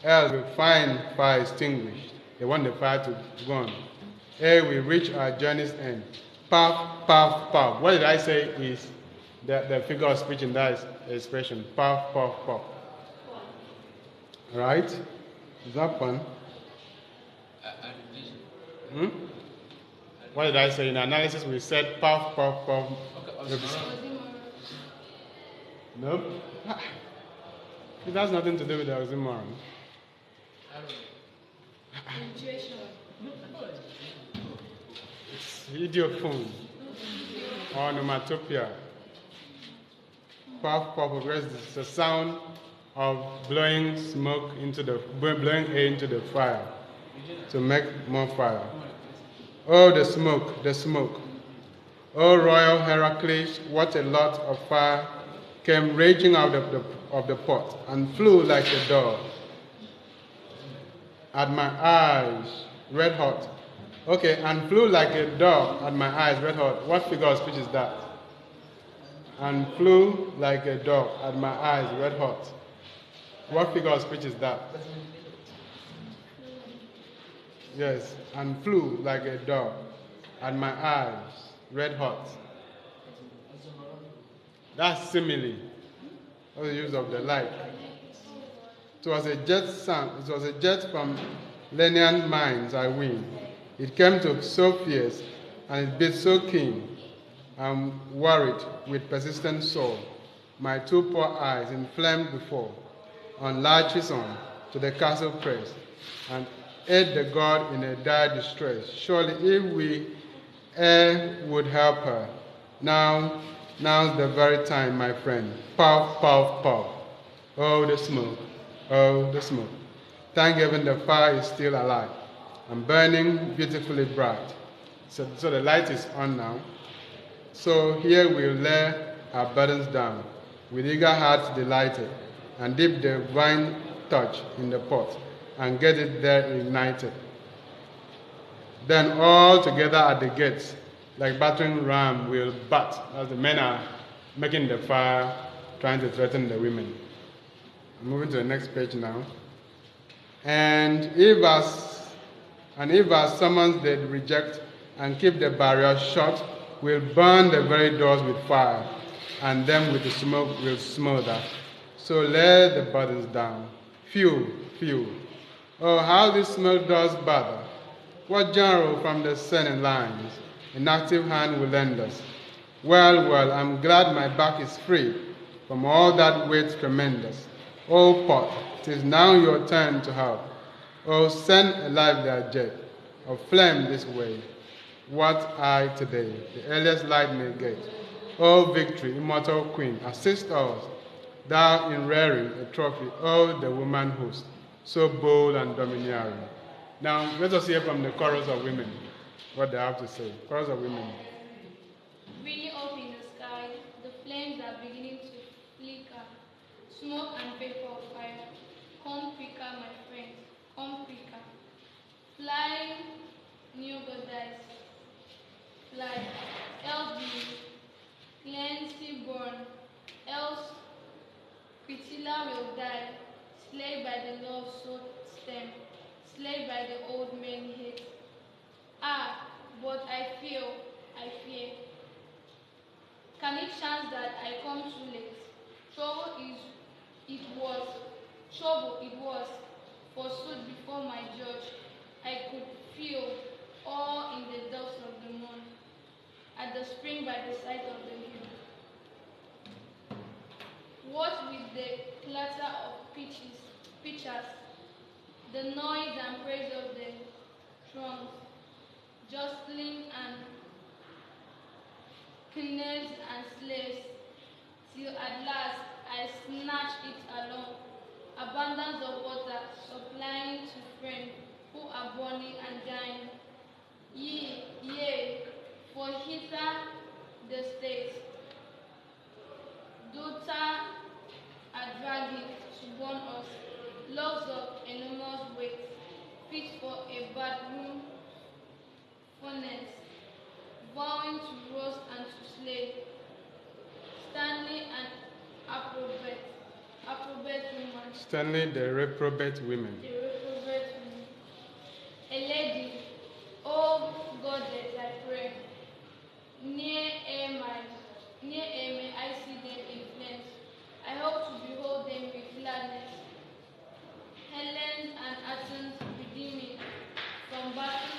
Else we find fire extinguished. They want the fire to go on. Ere we reach our journey's end. Puff, puff, puff. What did I say is the figure of speech in that expression? Puff, puff, puff. Right? Is that fun? What did I say? In analysis, we said puff, puff, puff. Nope. It has nothing to do with the oxymoron. Punctuation. It's idiophone or onomatopoeia. Puff, puff, it's the sound of blowing blowing air into the fire to make more fire. Oh, the smoke, the smoke. Oh, royal Heracles, what a lot of fire came raging out of the pot and flew like a dove at my eyes, red hot. Okay, and flew like a dove at my eyes, red hot. What figure of speech is that? And flew like a dove at my eyes, red hot. What figure of speech is that? Yes, and flew like a dove at my eyes, red hot. That's simile. That's the use of the like. It was a jet from Lenian mines, I ween. It came to so fierce, and it beat so keen. I'm worried with persistent soul. My two poor eyes inflamed before, on latches on to the castle press, and aid the god in a dire distress. Surely if we would help her, now's the very time, my friend. Puff, puff, puff. Oh, the smoke. Oh, the smoke. Thank heaven the fire is still alive and burning beautifully bright. So the light is on now. So here we'll lay our burdens down, with eager hearts delighted, and dip the vine touch in the pot, and get it there ignited. Then all together at the gates, like battering ram, we'll bat, as the men are making the fire, trying to threaten the women. I'm moving to the next page now. And if as summons they reject and keep the barrier shut, we'll burn the very doors with fire, and them with the smoke will smother. So lay the burdens down. Few, few. Oh, how this smoke does bother. What general from the Senate lines an active hand will lend us? Well, well, I'm glad my back is free from all that weight tremendous. Oh, pot, 'tis now your turn to help. Oh, send alive their jet of flame this way. What I today, the earliest light may get. Oh, victory, immortal queen, assist us, thou in rearing a trophy, oh, the woman host, so bold and domineering. Now, let us hear from the chorus of women what they have to say. Chorus of women. Really up in the sky, the flames are beginning to flicker. Smoke and vapor of fire. Come quicker, my friends, come quicker. Fly, new goddess. Fly, else be cleansely born, else Priscilla will die, slain by the love so stem, slain by the old men hate. Ah, but I fear. Can it chance that I come too late? Trouble it was, forsooth before my judge, I could feel all in the depths of the moon, at the spring by the side of the hill. What with the clatter of pitchers, the noise and praise of the throngs, jostling and knaves and slaves, till at last I snatched it along, abundance of water supplying to friends who are burning and dying. Yea, for hither the state, daughter are dragging to burn us, logs of enormous weight, fit for a bedroom furnace, vowing to roast and to slay, Stanley and approbate woman. Stanley, the reprobate women. The reprobate woman. A lady, oh goddess, I pray, near air may I see them in flames. I hope to behold them with gladness. Helens and Athens redeeming from battle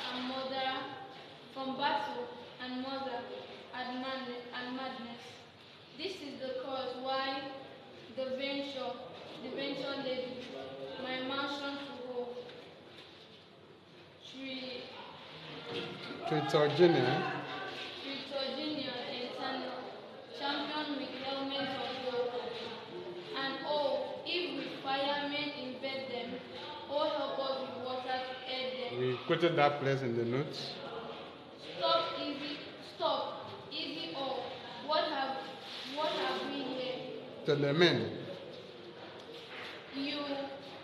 and mother and madness. This is the cause why the venture lady, my mansion to hold. Tritorginia. Tritogenia eternal, champion with helmet of gold. And oh, if with firemen invade them, oh help us with water to aid them. We quoted that place in the notes. Stop, easy all. What have we here? To the men. You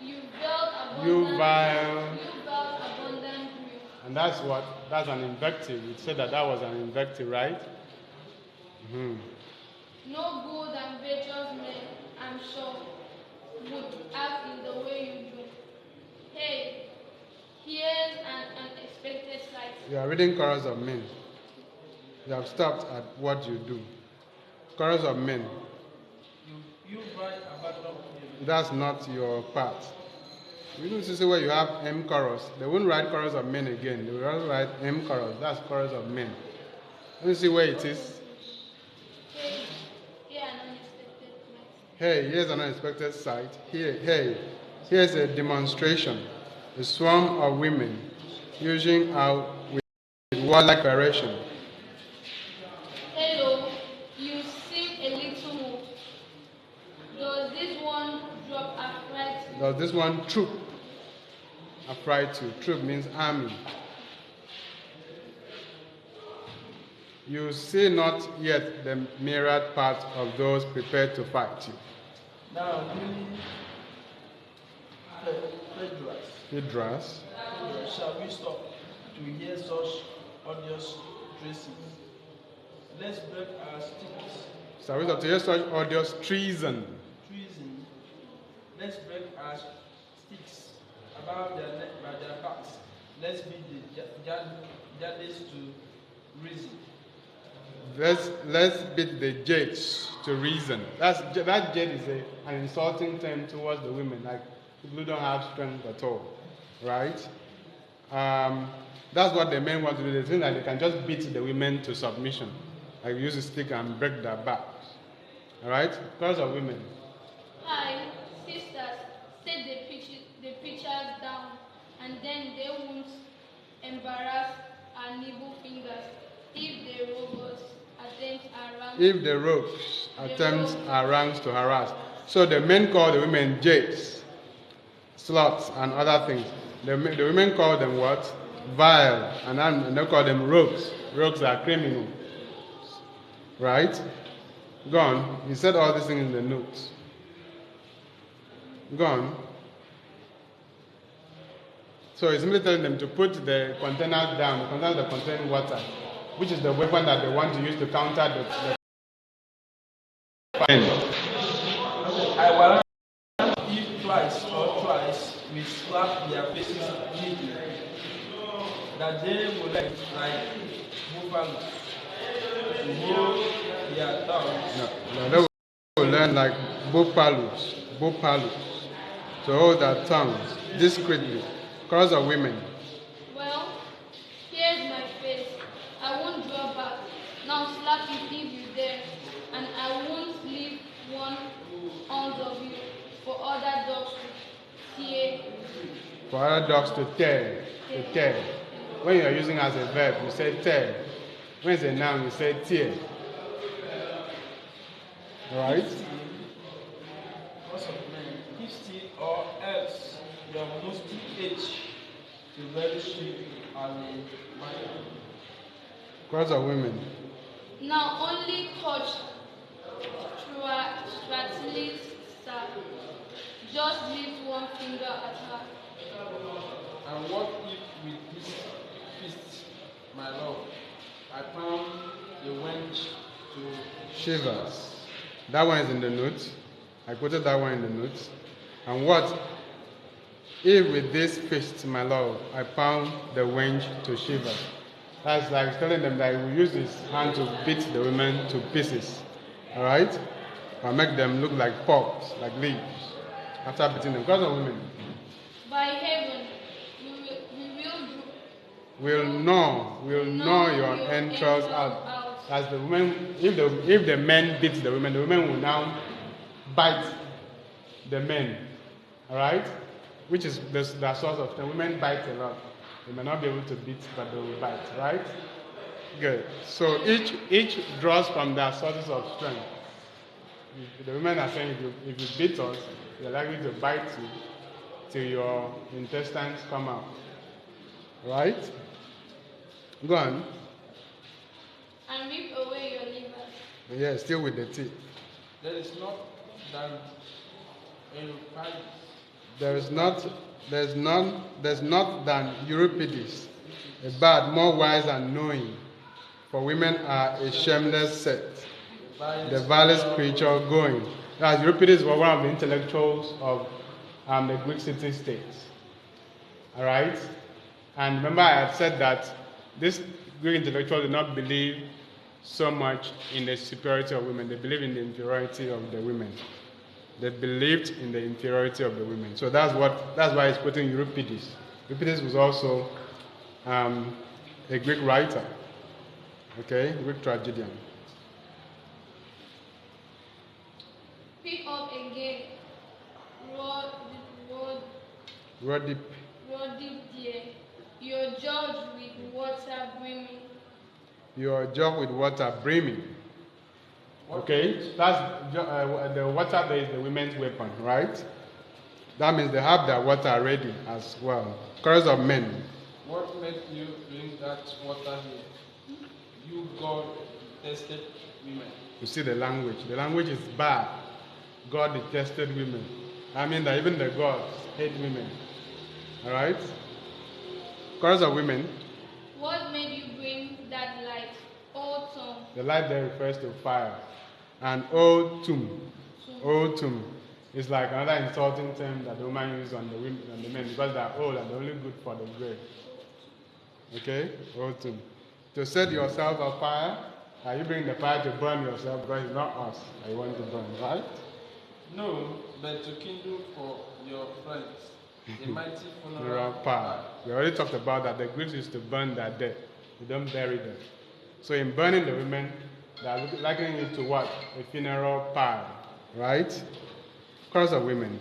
veiled abundant. You vile. You veiled abundant grief. And that's an invective. You said that was an invective, right? Mm-hmm. No good and virtuous men, I'm sure, would act in the way you do. Hey, here's an unexpected sight. You are reading chorus of men. You have stopped at what you do. Chorus of men. You write about them. That's not your part. You don't see where you have M chorus. They won't write chorus of men again. They will only write M chorus. That's chorus of men. Let me see where it is. Hey, here's an unexpected sight. Here's a demonstration. A swarm of women using out with warlike preparation. Hello, you seem a little moved. Does this one drop affright? Does this one troop affright you? Troop means army. You see not yet the myriad part of those prepared to fight you. Now, Phaedrus. Shall we stop to hear such odious traces? Let's break our sticks. Shall we stop to hear such odious treason? Let's break our sticks about their neck by their backs. Let's beat the jadis to reason. Let's beat the jades to reason. That jade is an insulting term towards the women, like people who don't have strength at all, right? That's what the men want to do. They think that they can just beat the women to submission, like use a stick and break their backs, all right? Because of women. Hi, sisters, set the preachers down, and then they won't embarrass our nibble fingers if the robbers attempts are ranks to harass. So the men call the women jades, sluts, and other things. The women call them what? Vile, and they call them rogues. Rogues are criminals, right? Go on. He said all these things in the notes. Go on. So he's simply telling them to put the containers down, the containers that contain water, which is the weapon that they want to use to counter the I will if twice we slap their faces neatly, that they will like buffaloes to hold their tongues. No, they will learn like buffaloes, to hold their tongues discreetly. Because of women. Well, here's my face. I won't draw back. Now slap it if you dare, and I won't leave one ounce of you for other dogs to tear. For other dogs to tear. When you are using as a verb, you say tear. When it's a noun, you say tear. Alright? Because of men, if still or else your musty age to very sweet and a minor. Because of women. Now only touch Stratilis, sir. Just lift one finger at her. And what if with this fist, my love, I pound the wench to Shivers. That one is in the notes. I quoted that one in the notes. And what if with this fist, my love, I pound the wench to shivers? That's like telling them that he will use his hand to beat the women to pieces. Alright? Or make them look like pops, like leaves, after beating them. Because of women. By heaven, We'll gnaw your entrails out. As the women, if the men beat the women will now bite the men, all right? Which is the source of strength. Women bite a lot. They may not be able to beat, but they will bite, right? Good. So each draws from their sources of strength. The women are saying if you beat us, you're likely to bite you till your intestines come out. Right? Go on. And rip away your liver. Yeah, still with the teeth. There is not than Aristophanes. There's not than Euripides, a bard more wise and knowing. For women are a shameless set, the vilest creature going. As Euripides was one of the intellectuals of the Greek city-states. All right? And remember I had said that this Greek intellectual did not believe so much in the superiority of women. They believed in the inferiority of the women. They believed in the inferiority of the women. So that's why he's quoting Euripides. Euripides was also a Greek writer. Okay? Greek tragedian. Pick up again. Rodip. Rodip dear. Your judge with water brimming. Your jug with water brimming. Okay? That's the water there is the women's weapon, right? That means they have their water ready as well. Chorus of men. What made you bring that water here? You God detested women. You see the language. The language is bad. God detested women. I mean that even the gods hate women. Alright? Chorus of women. What made you bring that light, O tongue? The light there refers to fire. And otum. Otum is like another insulting term that the woman uses on the women and the men because they are old and they're only good for the grave. Okay? Otum. To set yourself afire, are you bringing the fire to burn yourself because it's not us that you want to burn, right? No, but to kindle for your friends a mighty funeral Funeral pyre. We already talked about that. The Greeks used to burn their dead. They don't bury them. So in burning the women, they are likening it to what? A funeral pyre. Right? Chorus of women.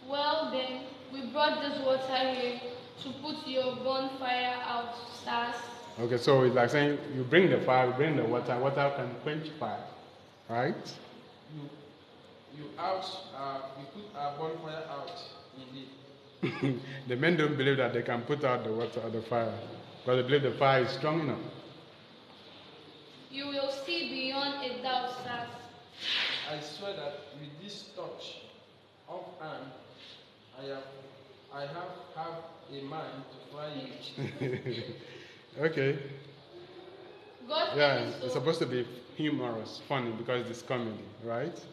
Well then, we brought this water here to put your bonfire out, stars. Okay, so it's like saying you bring the fire, you bring the water. Water can quench fire. Right? You put our bonfire out indeed. The men don't believe that they can put out the water or the fire because they believe the fire is strong enough. You will see beyond a doubt, stars. I swear that with this touch of hand, I have a mind to fry you. Okay. God Yeah, is it's supposed to be humorous, funny because it's comedy, right?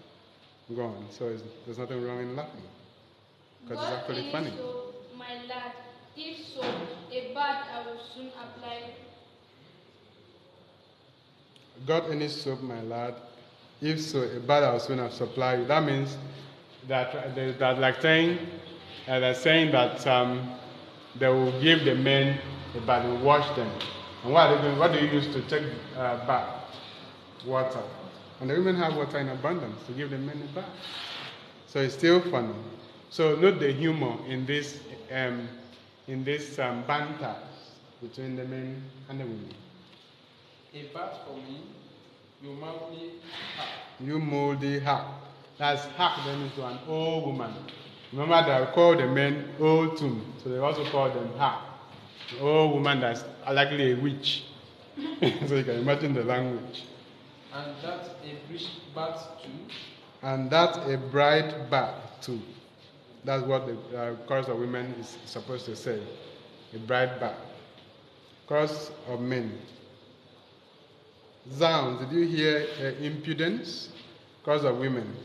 Go on. So there's nothing wrong in laughing because it's actually funny. So, my lad, if so, a bad I will soon apply. Got any soap, my lad? If so, a bad I will soon have supply you. That means that like saying they're saying that they will give the men a bath and wash them. And what are they doing? What do you use to take bath? Water. And the women have water in abundance to give the men a bath. So it's still funny. So note the humor in this banter between the men and the women. A bath for me, you mouthy hack. You moldy hack. That's hack them into an old woman. Remember they call the men old tomb, so they also call them hack. An old woman that's likely a witch. So you can imagine the language. And that's a rich bath too. And that's a bride bath too. That's what the chorus of women is supposed to say. A bride bath. Chorus of men. Zounds, did you hear impudence? Chorus of women.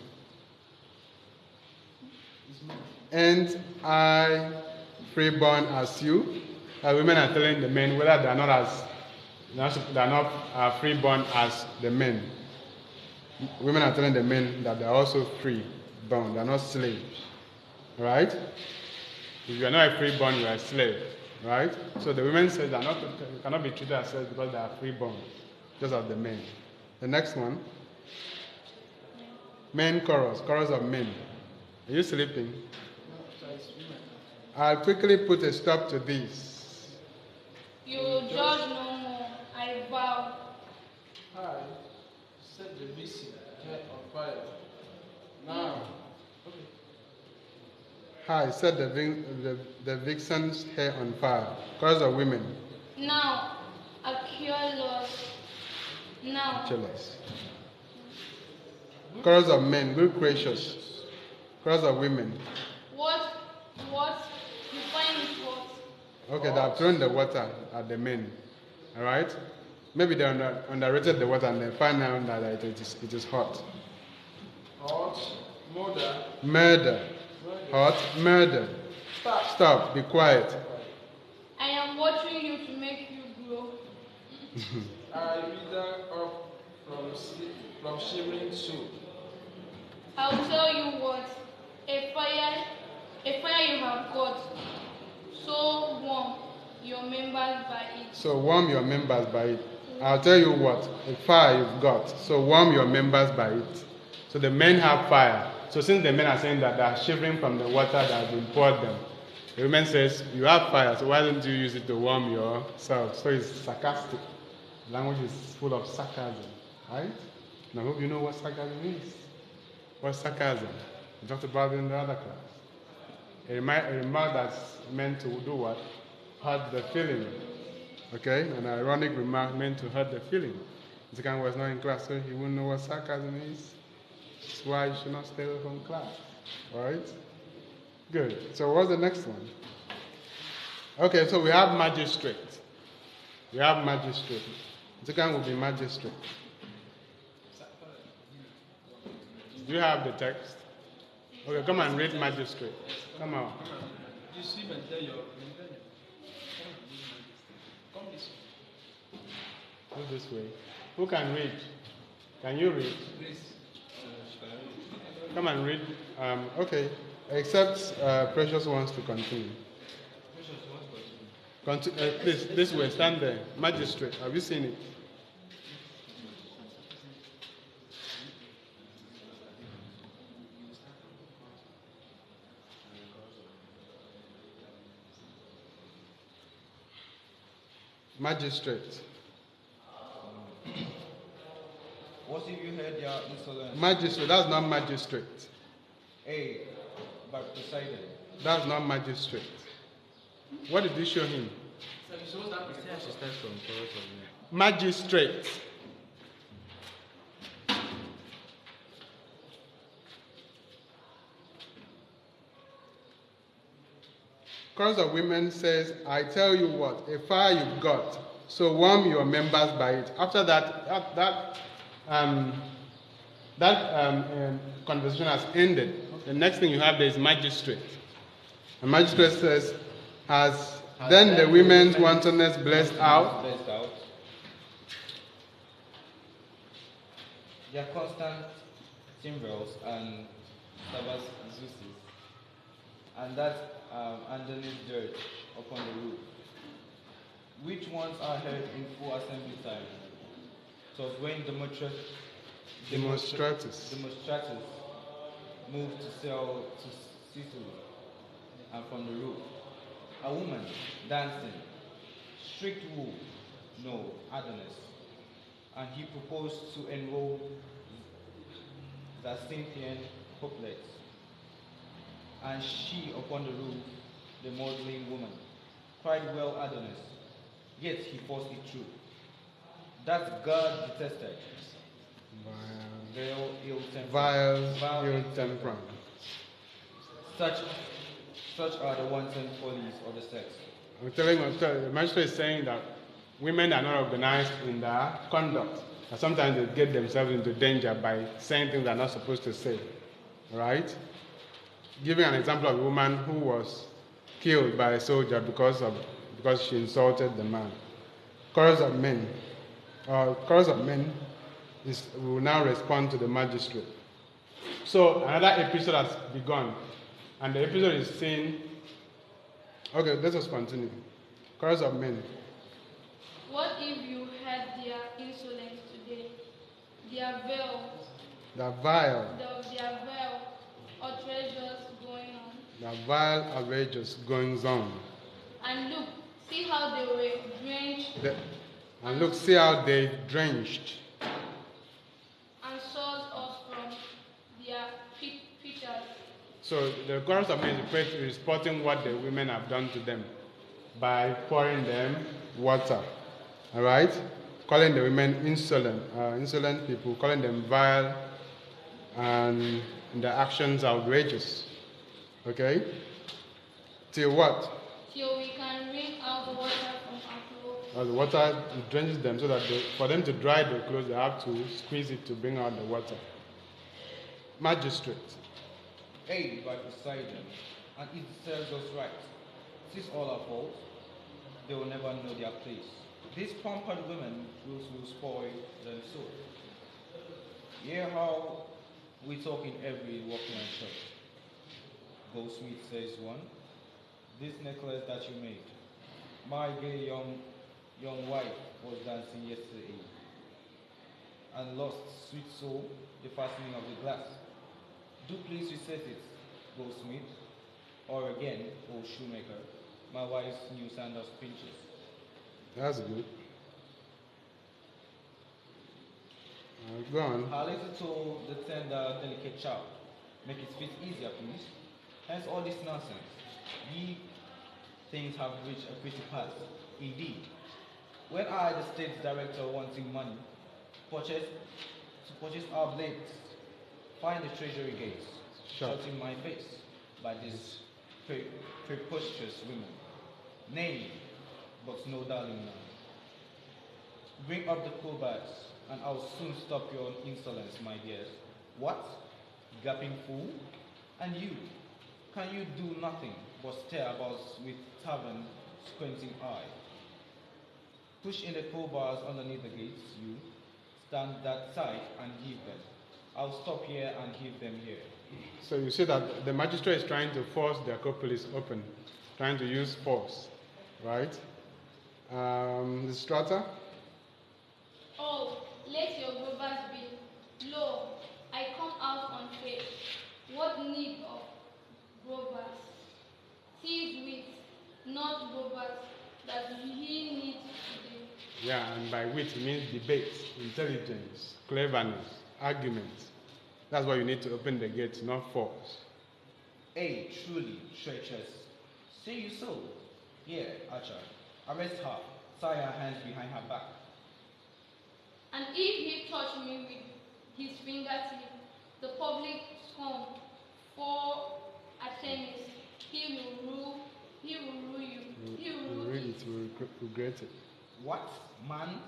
And I freeborn as you. Women are telling the men whether they are not freeborn as the men. Women are telling the men that they are also freeborn. They are not slaves. Right? If you are not a freeborn, you are a slave. Right? So the women say they cannot be treated as slaves because they are freeborn, just as the men. The next one. Men chorus of men. Are you sleeping? I'll quickly put a stop to this. You judge no more, I vow. I set the vixen hair on fire. Now, I set the vixen's hair on fire. Chorus of women. Now, Achilles. Now, Jealous. Chorus of men. Good gracious. Chorus of women. what? You find it what? Okay, they have thrown the water at the men. Alright? Maybe they underrated the water and they find out that it is hot. hot, murder, Murder. Hot. Murder. Stop. Be quiet. I am watching you to make you grow. I wither up from shimmering soup. I'll tell you what, a fire you have got, so warm your members by it. So warm your members by it. I'll tell you what, a fire you've got. So warm your members by it. So the men have fire. So since the men are saying that they are shivering from the water that has been poured them, the woman says, you have fire, so why don't you use it to warm yourself? So it's sarcastic. Language is full of sarcasm, right? And I hope you know what sarcasm is. What's sarcasm? We talked about it in the other class. A remark that's meant to do what? Hurt the feeling. Okay? An ironic remark meant to hurt the feeling. The guy was not in class, so he wouldn't know what sarcasm is. That's why you should not stay away from class. Alright? Good. So what's the next one? Okay, so we have magistrate. We have magistrate. The guy will be magistrate. Do you have the text? Okay, come and read magistrate. Come on. You sleep and tell your come this way. Go this way. Who can read? Can you read? Come and read. Okay. Except Precious wants to continue. Please, this way. Stand there. Magistrate. Have you seen it? Magistrate. What if you heard their insolence? Magistrate. That's not magistrate. A. But Poseidon. That's not magistrate. What did you show him? Magistrate. Chorus of women says, I tell you what, a fire you've got, so warm your members by it. After that conversation has ended. The next thing you have there is magistrate. The magistrate says, has then the women's wantonness blessed out? Their constant timbrels and Sabbath Zeus, and that underneath dirt upon the roof, which ones are heard in full assembly time. So when Demonstratus moved to sell to Sicily, and from the roof, a woman dancing, strict wool, no, Adonis, and he proposed to enroll the Cynthian couplets, and she upon the roof, the modeling woman, cried well Adonis, yet he forced it through. That God detested. Vile ill-temper. Such are the wanton follies of the sex. The magistrate is saying that women are not organized in their conduct. And sometimes they get themselves into danger by saying things they're not supposed to say. Right? Giving an example of a woman who was killed by a soldier because she insulted the man. Chorus of men. Chorus of men will now respond to the magistrate. So another episode has begun. And the episode is saying, okay, let us continue. Chorus of men. What if you had their insolence today? Their veils, The vile. their veil, or treasures The vile outrageous goings on. And look, see how they were drenched And look, see how they drenched and sourced us from their pitchers. So the chorus of men is reporting what the women have done to them by pouring them water. All right, calling the women insolent people, calling them vile, and their actions outrageous. Okay, till what? Till we can wring out the water from our clothes. The water drenches them, so that for them to dry their clothes, they have to squeeze it to bring out the water. Magistrate. Aid by Poseidon, and it serves us right. Since all our fault, they will never know their place. These pampered women will spoil them so. Hear how we talk in every workman church. Goldsmith says one, this necklace that you made, my gay young wife was dancing yesterday, and lost, sweet soul, the fastening of the glass. Do please reset it, goldsmith, or again, old shoemaker, my wife's new sandals pinches. That's good. Go on. Her little told the tender, delicate child, make it fit easier, please. Hence all this nonsense. Ye things have reached a pretty pass, indeed. When I, the state's director, wanting money, to purchase our blades, find the treasury gates, shut in my face by these preposterous women. Nay, but no darling now. Bring up the cobras, and I'll soon stop your insolence, my dears. What? Gaping fool? And you? Can you do nothing but stare about with tavern squinting eye? Push in the crowbars underneath the gates, you. Stand that side and give them. I'll stop here and give them here. So you see that the magistrate is trying to force the Acropolis open, trying to use force, right? Lysistrata? Oh, let your robbers be. Lo, I come out on faith. What need of robbers? Thieves with, not robbers, that he needs today. Yeah, and by wit it means debate, intelligence, cleverness, argument. That's why you need to open the gate, not force. Ay, truly, treacherous. Say you so? Here, Archer, arrest her, tie her hands behind her back. And if he touch me with his fingertip, the public scorn for Artemis, he will rule you. He will rule it. Will regret it. What? Man?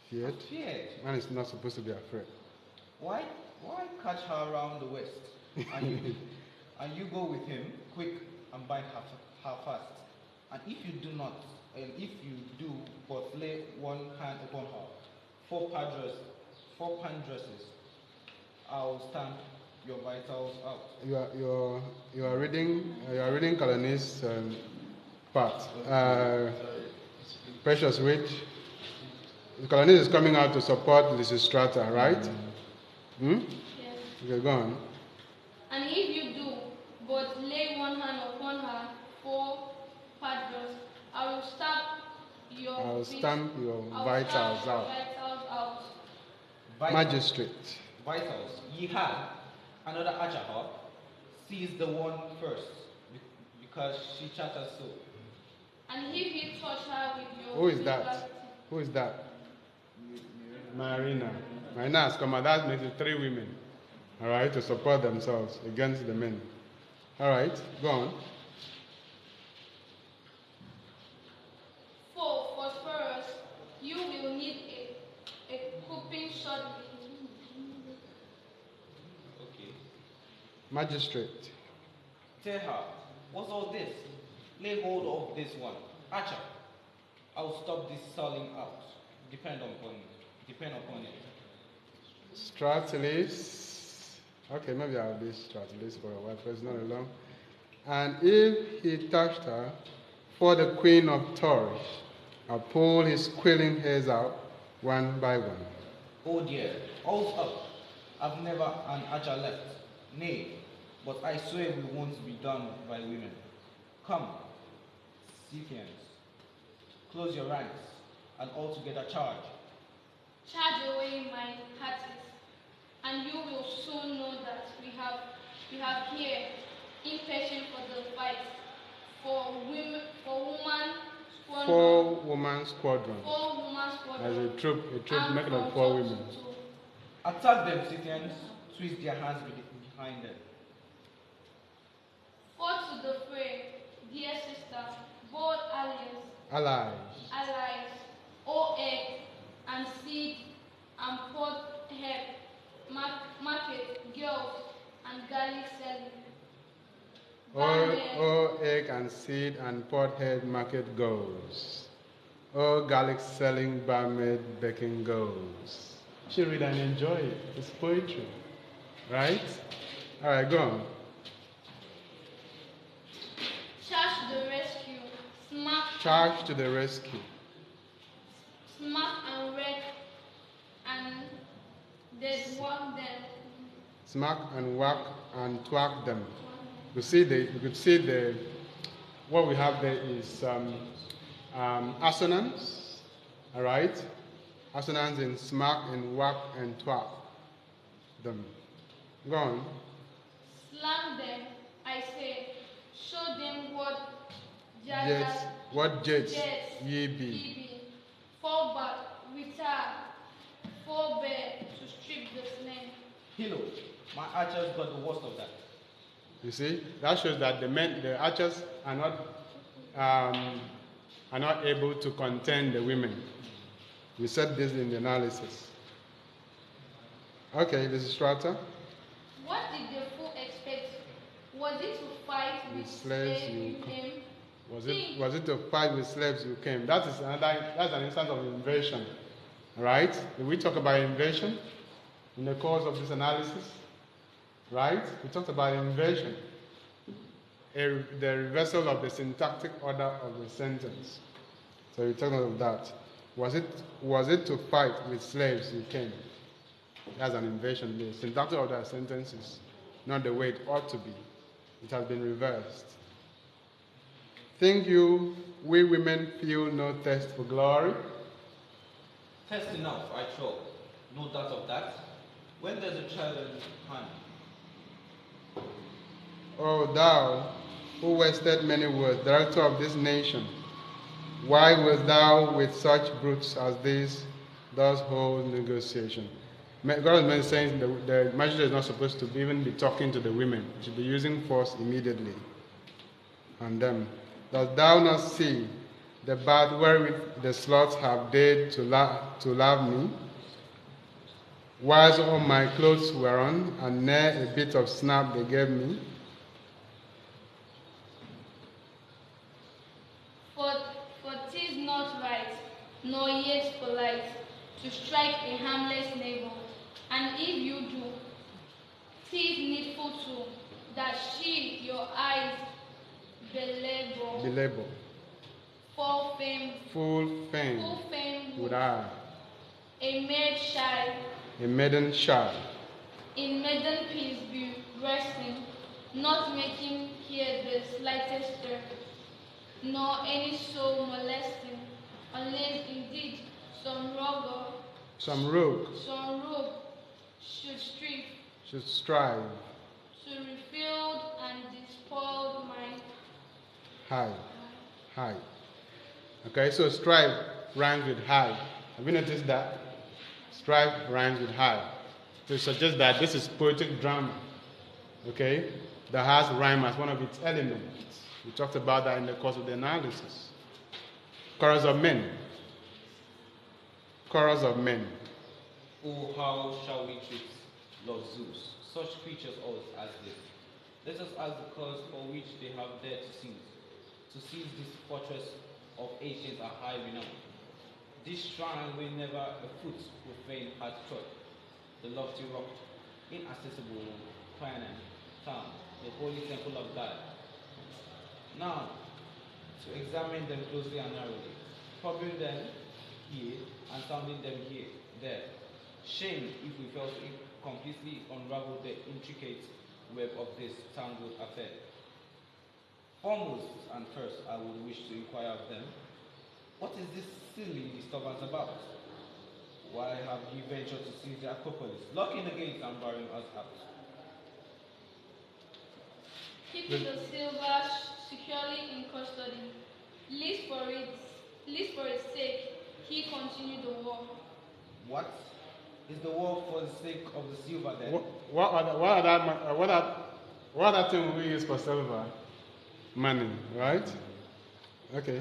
Feared? Feared. Man is not supposed to be afraid. Why catch her around the waist? And you go with him, quick, and bind her fast. And if you do not, and if you do but lay one hand upon her, four pandresses, I'll stamp your vitals out. You are reading Colony's part. Precious wait. Colony is coming out to support Lysistrata, right? Yes. Okay, go on. And if you do but lay one hand upon her four padros, I will stamp your vitals out. Magistrate. Vitals. Ye had another Achahar, seize the one first, because she chatters so. And if you touch her with your Who is that? Who is that? Marina. Marina has come out. That makes it 3 women. All right, to support themselves against the men. All right, go on. For phosphorus, you will need a coping shortly. Okay. Magistrate. Tell her, what's all this? Lay hold of this one. Archer, I'll stop this selling out. Depend upon it. Stratilis. Okay, maybe I'll be Stratilis for a while, because it's not long. And if he touched her, for the queen of Taurus, I'll pull his squealing hairs out one by one. Oh dear, all's up. I've never an Archer left. Nay, but I swear we won't be done by women. Come, Scythians, close your ranks, and all together charge. Charge away, my hearties, and you will soon know that we have here impatient for the fight, for women, for woman squadron, Four-woman squadron. four-woman As squadron, a troop and made from of four top women. to toe. Attack them, Scythians, twist their hands behind them. Forth to the fray, dear sister, bold Allies. allies, O egg and seed and pot head, market, girls, and garlic selling. O egg and seed and pothead market goes. O garlic selling barmaid baking goes. You should read and enjoy it. It's poetry. Right? Alright, go on. Charge to the rescue, Charge to the rescue. smack and wreck, and dead walk them. Smack and whack and thwack them. You could see the what we have there is assonance. Alright? Assonance in smack and whack and thwack them. Go on. Slam them, I say, show them what Jets, what jets jets ye be. Fall back, retire, forbear to strip the slain. Hilo, my archers got the worst of that. You see, that shows that the archers are not able to contend the women. We said this in the analysis. Okay, Lysistrata. What did the fool expect? Was it to fight with slaves you came? Was it to fight with slaves you came? That's an instance of invasion. Right? Did we talk about invasion in the course of this analysis? Right? We talked about invasion. The reversal of the syntactic order of the sentence. So we talked about that. Was it to fight with slaves you came? That's an invasion. The syntactic order of the sentence is not the way it ought to be. It has been reversed. Think you we women feel no thirst for glory? Test enough, I trow. No doubt of that. When there's a child in hand, O thou who wasted many words, director of this nation, why wilt thou with such brutes as these thus hold negotiation? God is saying the magistrate is not supposed to even be talking to the women. He should be using force immediately on them. Dost thou not see the bath wherewith the sluts have dared to love me? Whilst all my clothes were on, and ne'er a bit of snap they gave me. For 'tis not right, nor yet polite, to strike a harmless neighbor, and if you do, 'tis needful too, that she your eyes belabor. Full fame Would I, a maid shy, a maiden shy, in maiden peace be resting, not making here the slightest stir, nor any soul molesting, unless indeed some rogue should strive, to refill and despoil my high. Okay, so strive rhymes with high. Have you noticed that? Strive rhymes with high. So it suggests that this is poetic drama, okay, that has rhyme as one of its elements. We talked about that in the course of the analysis. Chorus of men. oh, how shall we treat Lord Zeus, such creatures as this? Let us ask the cause for which they have dared to seize this fortress of ancient and high renown. This shrine where never a foot profane had trod, the lofty rock, inaccessible Canaan town, the holy temple of God. Now, to examine them closely and narrowly, probing them here and sounding them there. Shame if we fail to completely unravel the intricate web of this tangled affair. Foremost and first, I would wish to inquire of them, what is this silly disturbance about? Why have you ventured to seize the Acropolis, locking the gates and barring us out? Keeping the silver securely in custody, lest for its sake, he continued the war. What? Is the war for the sake of the silver then? What other thing we use for silver? Money, right? Okay.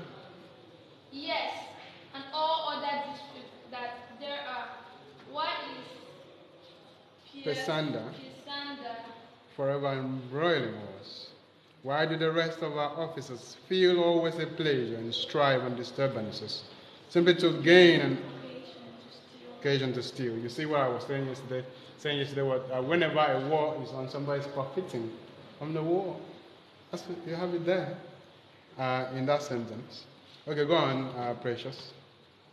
Yes, and all other districts that there are. Why is Pisander Pisander forever embroiling us? Why do the rest of our officers feel always a pleasure in strife and disturbances, simply to gain an occasion to steal? You see what I was saying yesterday? Whenever a war is on, somebody is profiting from the war. That's what, you have it there in that sentence. Okay, go on, Precious.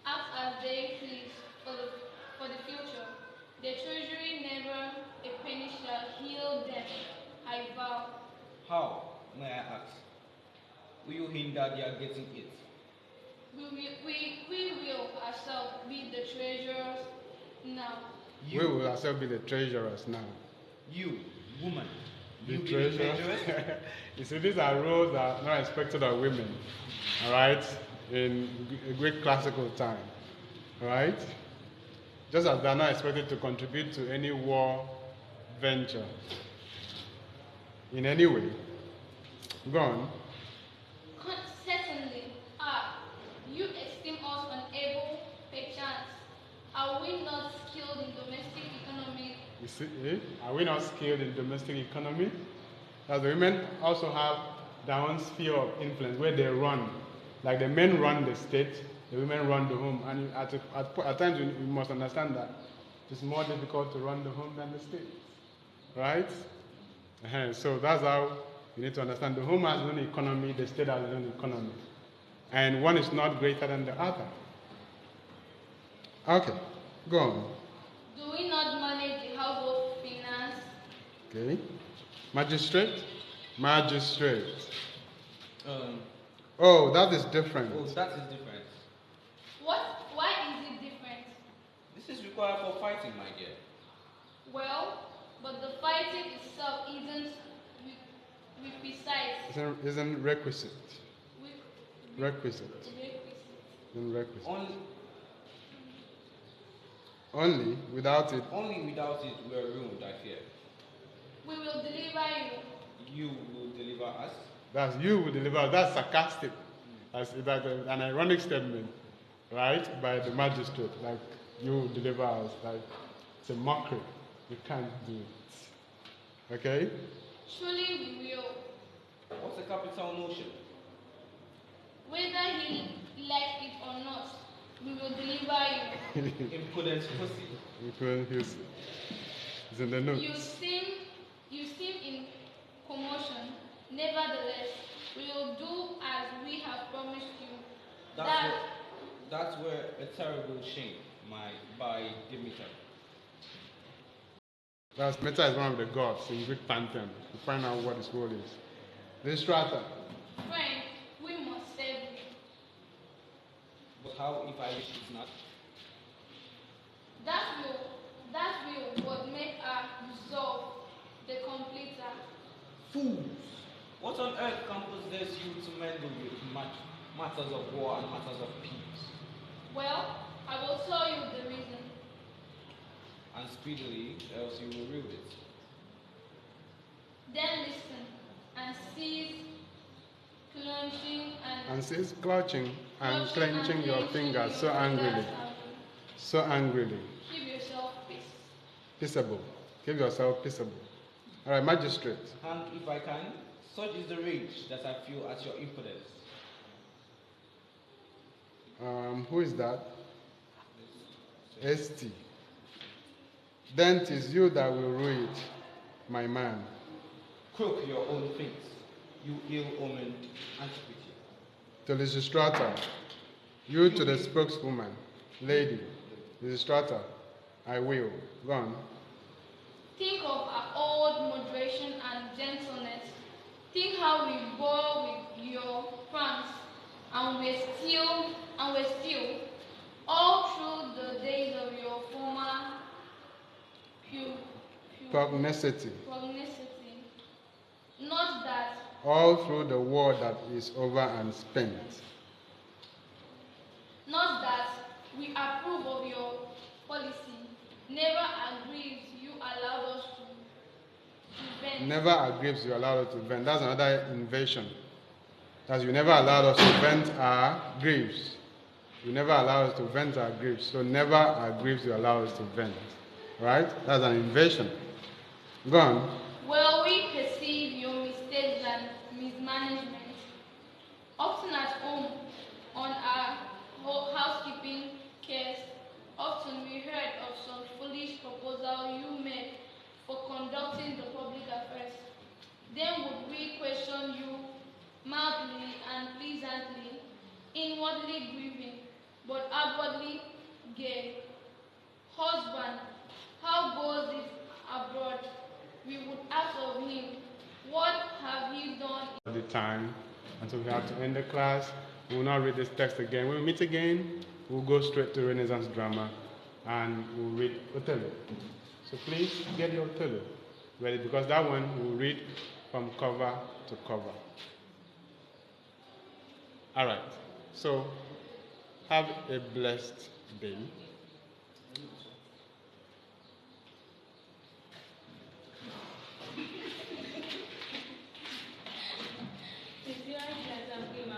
act as they please for the future. The treasury never a penny shall heal them, I vow. How, may I ask? Will you hinder their getting it? We will ourselves be the treasurers now. You, We will ourselves be the treasurers now. you, woman, The you be the treasurers. treasuress? You see, these are roles that are not expected of women, all right, in Greek classical time, all right? Just as they are not expected to contribute to any war venture in any way. Go on. Certainly, you esteem us unable, perchance. Are we not skilled in domestic economy? You see, are we not skilled in domestic economy? As the women also have their own sphere of influence where they run. Like the men run the state, the women run the home. And at times you must understand that it's more difficult to run the home than the state. Right? So that's how you need to understand. The home has its own economy, the state has its own economy. And one is not greater than the other. Okay, go on. Do we not manage the household finance? Okay. Magistrate? Magistrate. Oh, that is different. Oh, that is different. Why is it different? This is required for fighting, my dear. Well, but the fighting itself isn't precise. Isn't requisite. Requisite. Requisite. Isn't requisite. Only Without it. Only without it we are ruined, I fear. We will deliver you. You will deliver us. That's you will deliver. That's sarcastic. That's an ironic statement, right? By the magistrate. Like, you will deliver us. Like, it's a mockery. You can't do it. Okay? Surely we will. What's the capital notion? Whether he likes it or not, we will deliver you. Impudent pussy. It's in the notes. You seem in commotion. Nevertheless, we will do as we have promised you. That's where a terrible shame, by Demeter. Demeter is one of the gods in Greek pantheon. To find out what his role is. Lysistrata. Friend, we must serve you. But how if I wish it not? That will what make our resolve the completer. Fools! What on earth can possess you to meddle with matters of war and matters of peace? Well, I will tell you the reason. And speedily, else you will rue it. Then listen and cease clenching and clenching your fingers so angrily. So angrily. Give yourself peace. Peaceable. Give yourself peaceable. All right, magistrate. And if I can, such is the rage that I feel at your impudence. Who is that? St. Then 'tis you that will rue it, my man. Croak your own things, you ill-omened antiquity. To Lysistrata, you to the spokeswoman, lady, Lysistrata, I will. Go on. Think of our old moderation how we bore with your pranks and were still all through the days of your former pugnacity. pugnacity. Not that All through the war that is over and spent. Not that we approve of your policy. Never aggrieves you allowed us to vent. Never aggrieves you allowed us to vent. That's another invasion. That's you never allowed us to vent our griefs. You never allow us to vent our griefs. So never aggrieves you allow us to vent. Right? That's an invasion. Go on. Well, we perceive your mistakes and mismanagement. Often at home, on our housekeeping cares, often we heard of some foolish proposal you made for conducting the public affairs. Then would we question you mildly and pleasantly, inwardly grieving, but outwardly gay. Husband, how goes it abroad? We would ask of him, what have you done? At the time, and so we have to end the class. We will not read this text again. When we meet again, we'll go straight to Renaissance drama and we'll read Othello. So please get your Othello ready because that one we'll read from cover to cover. All right. So have a blessed day.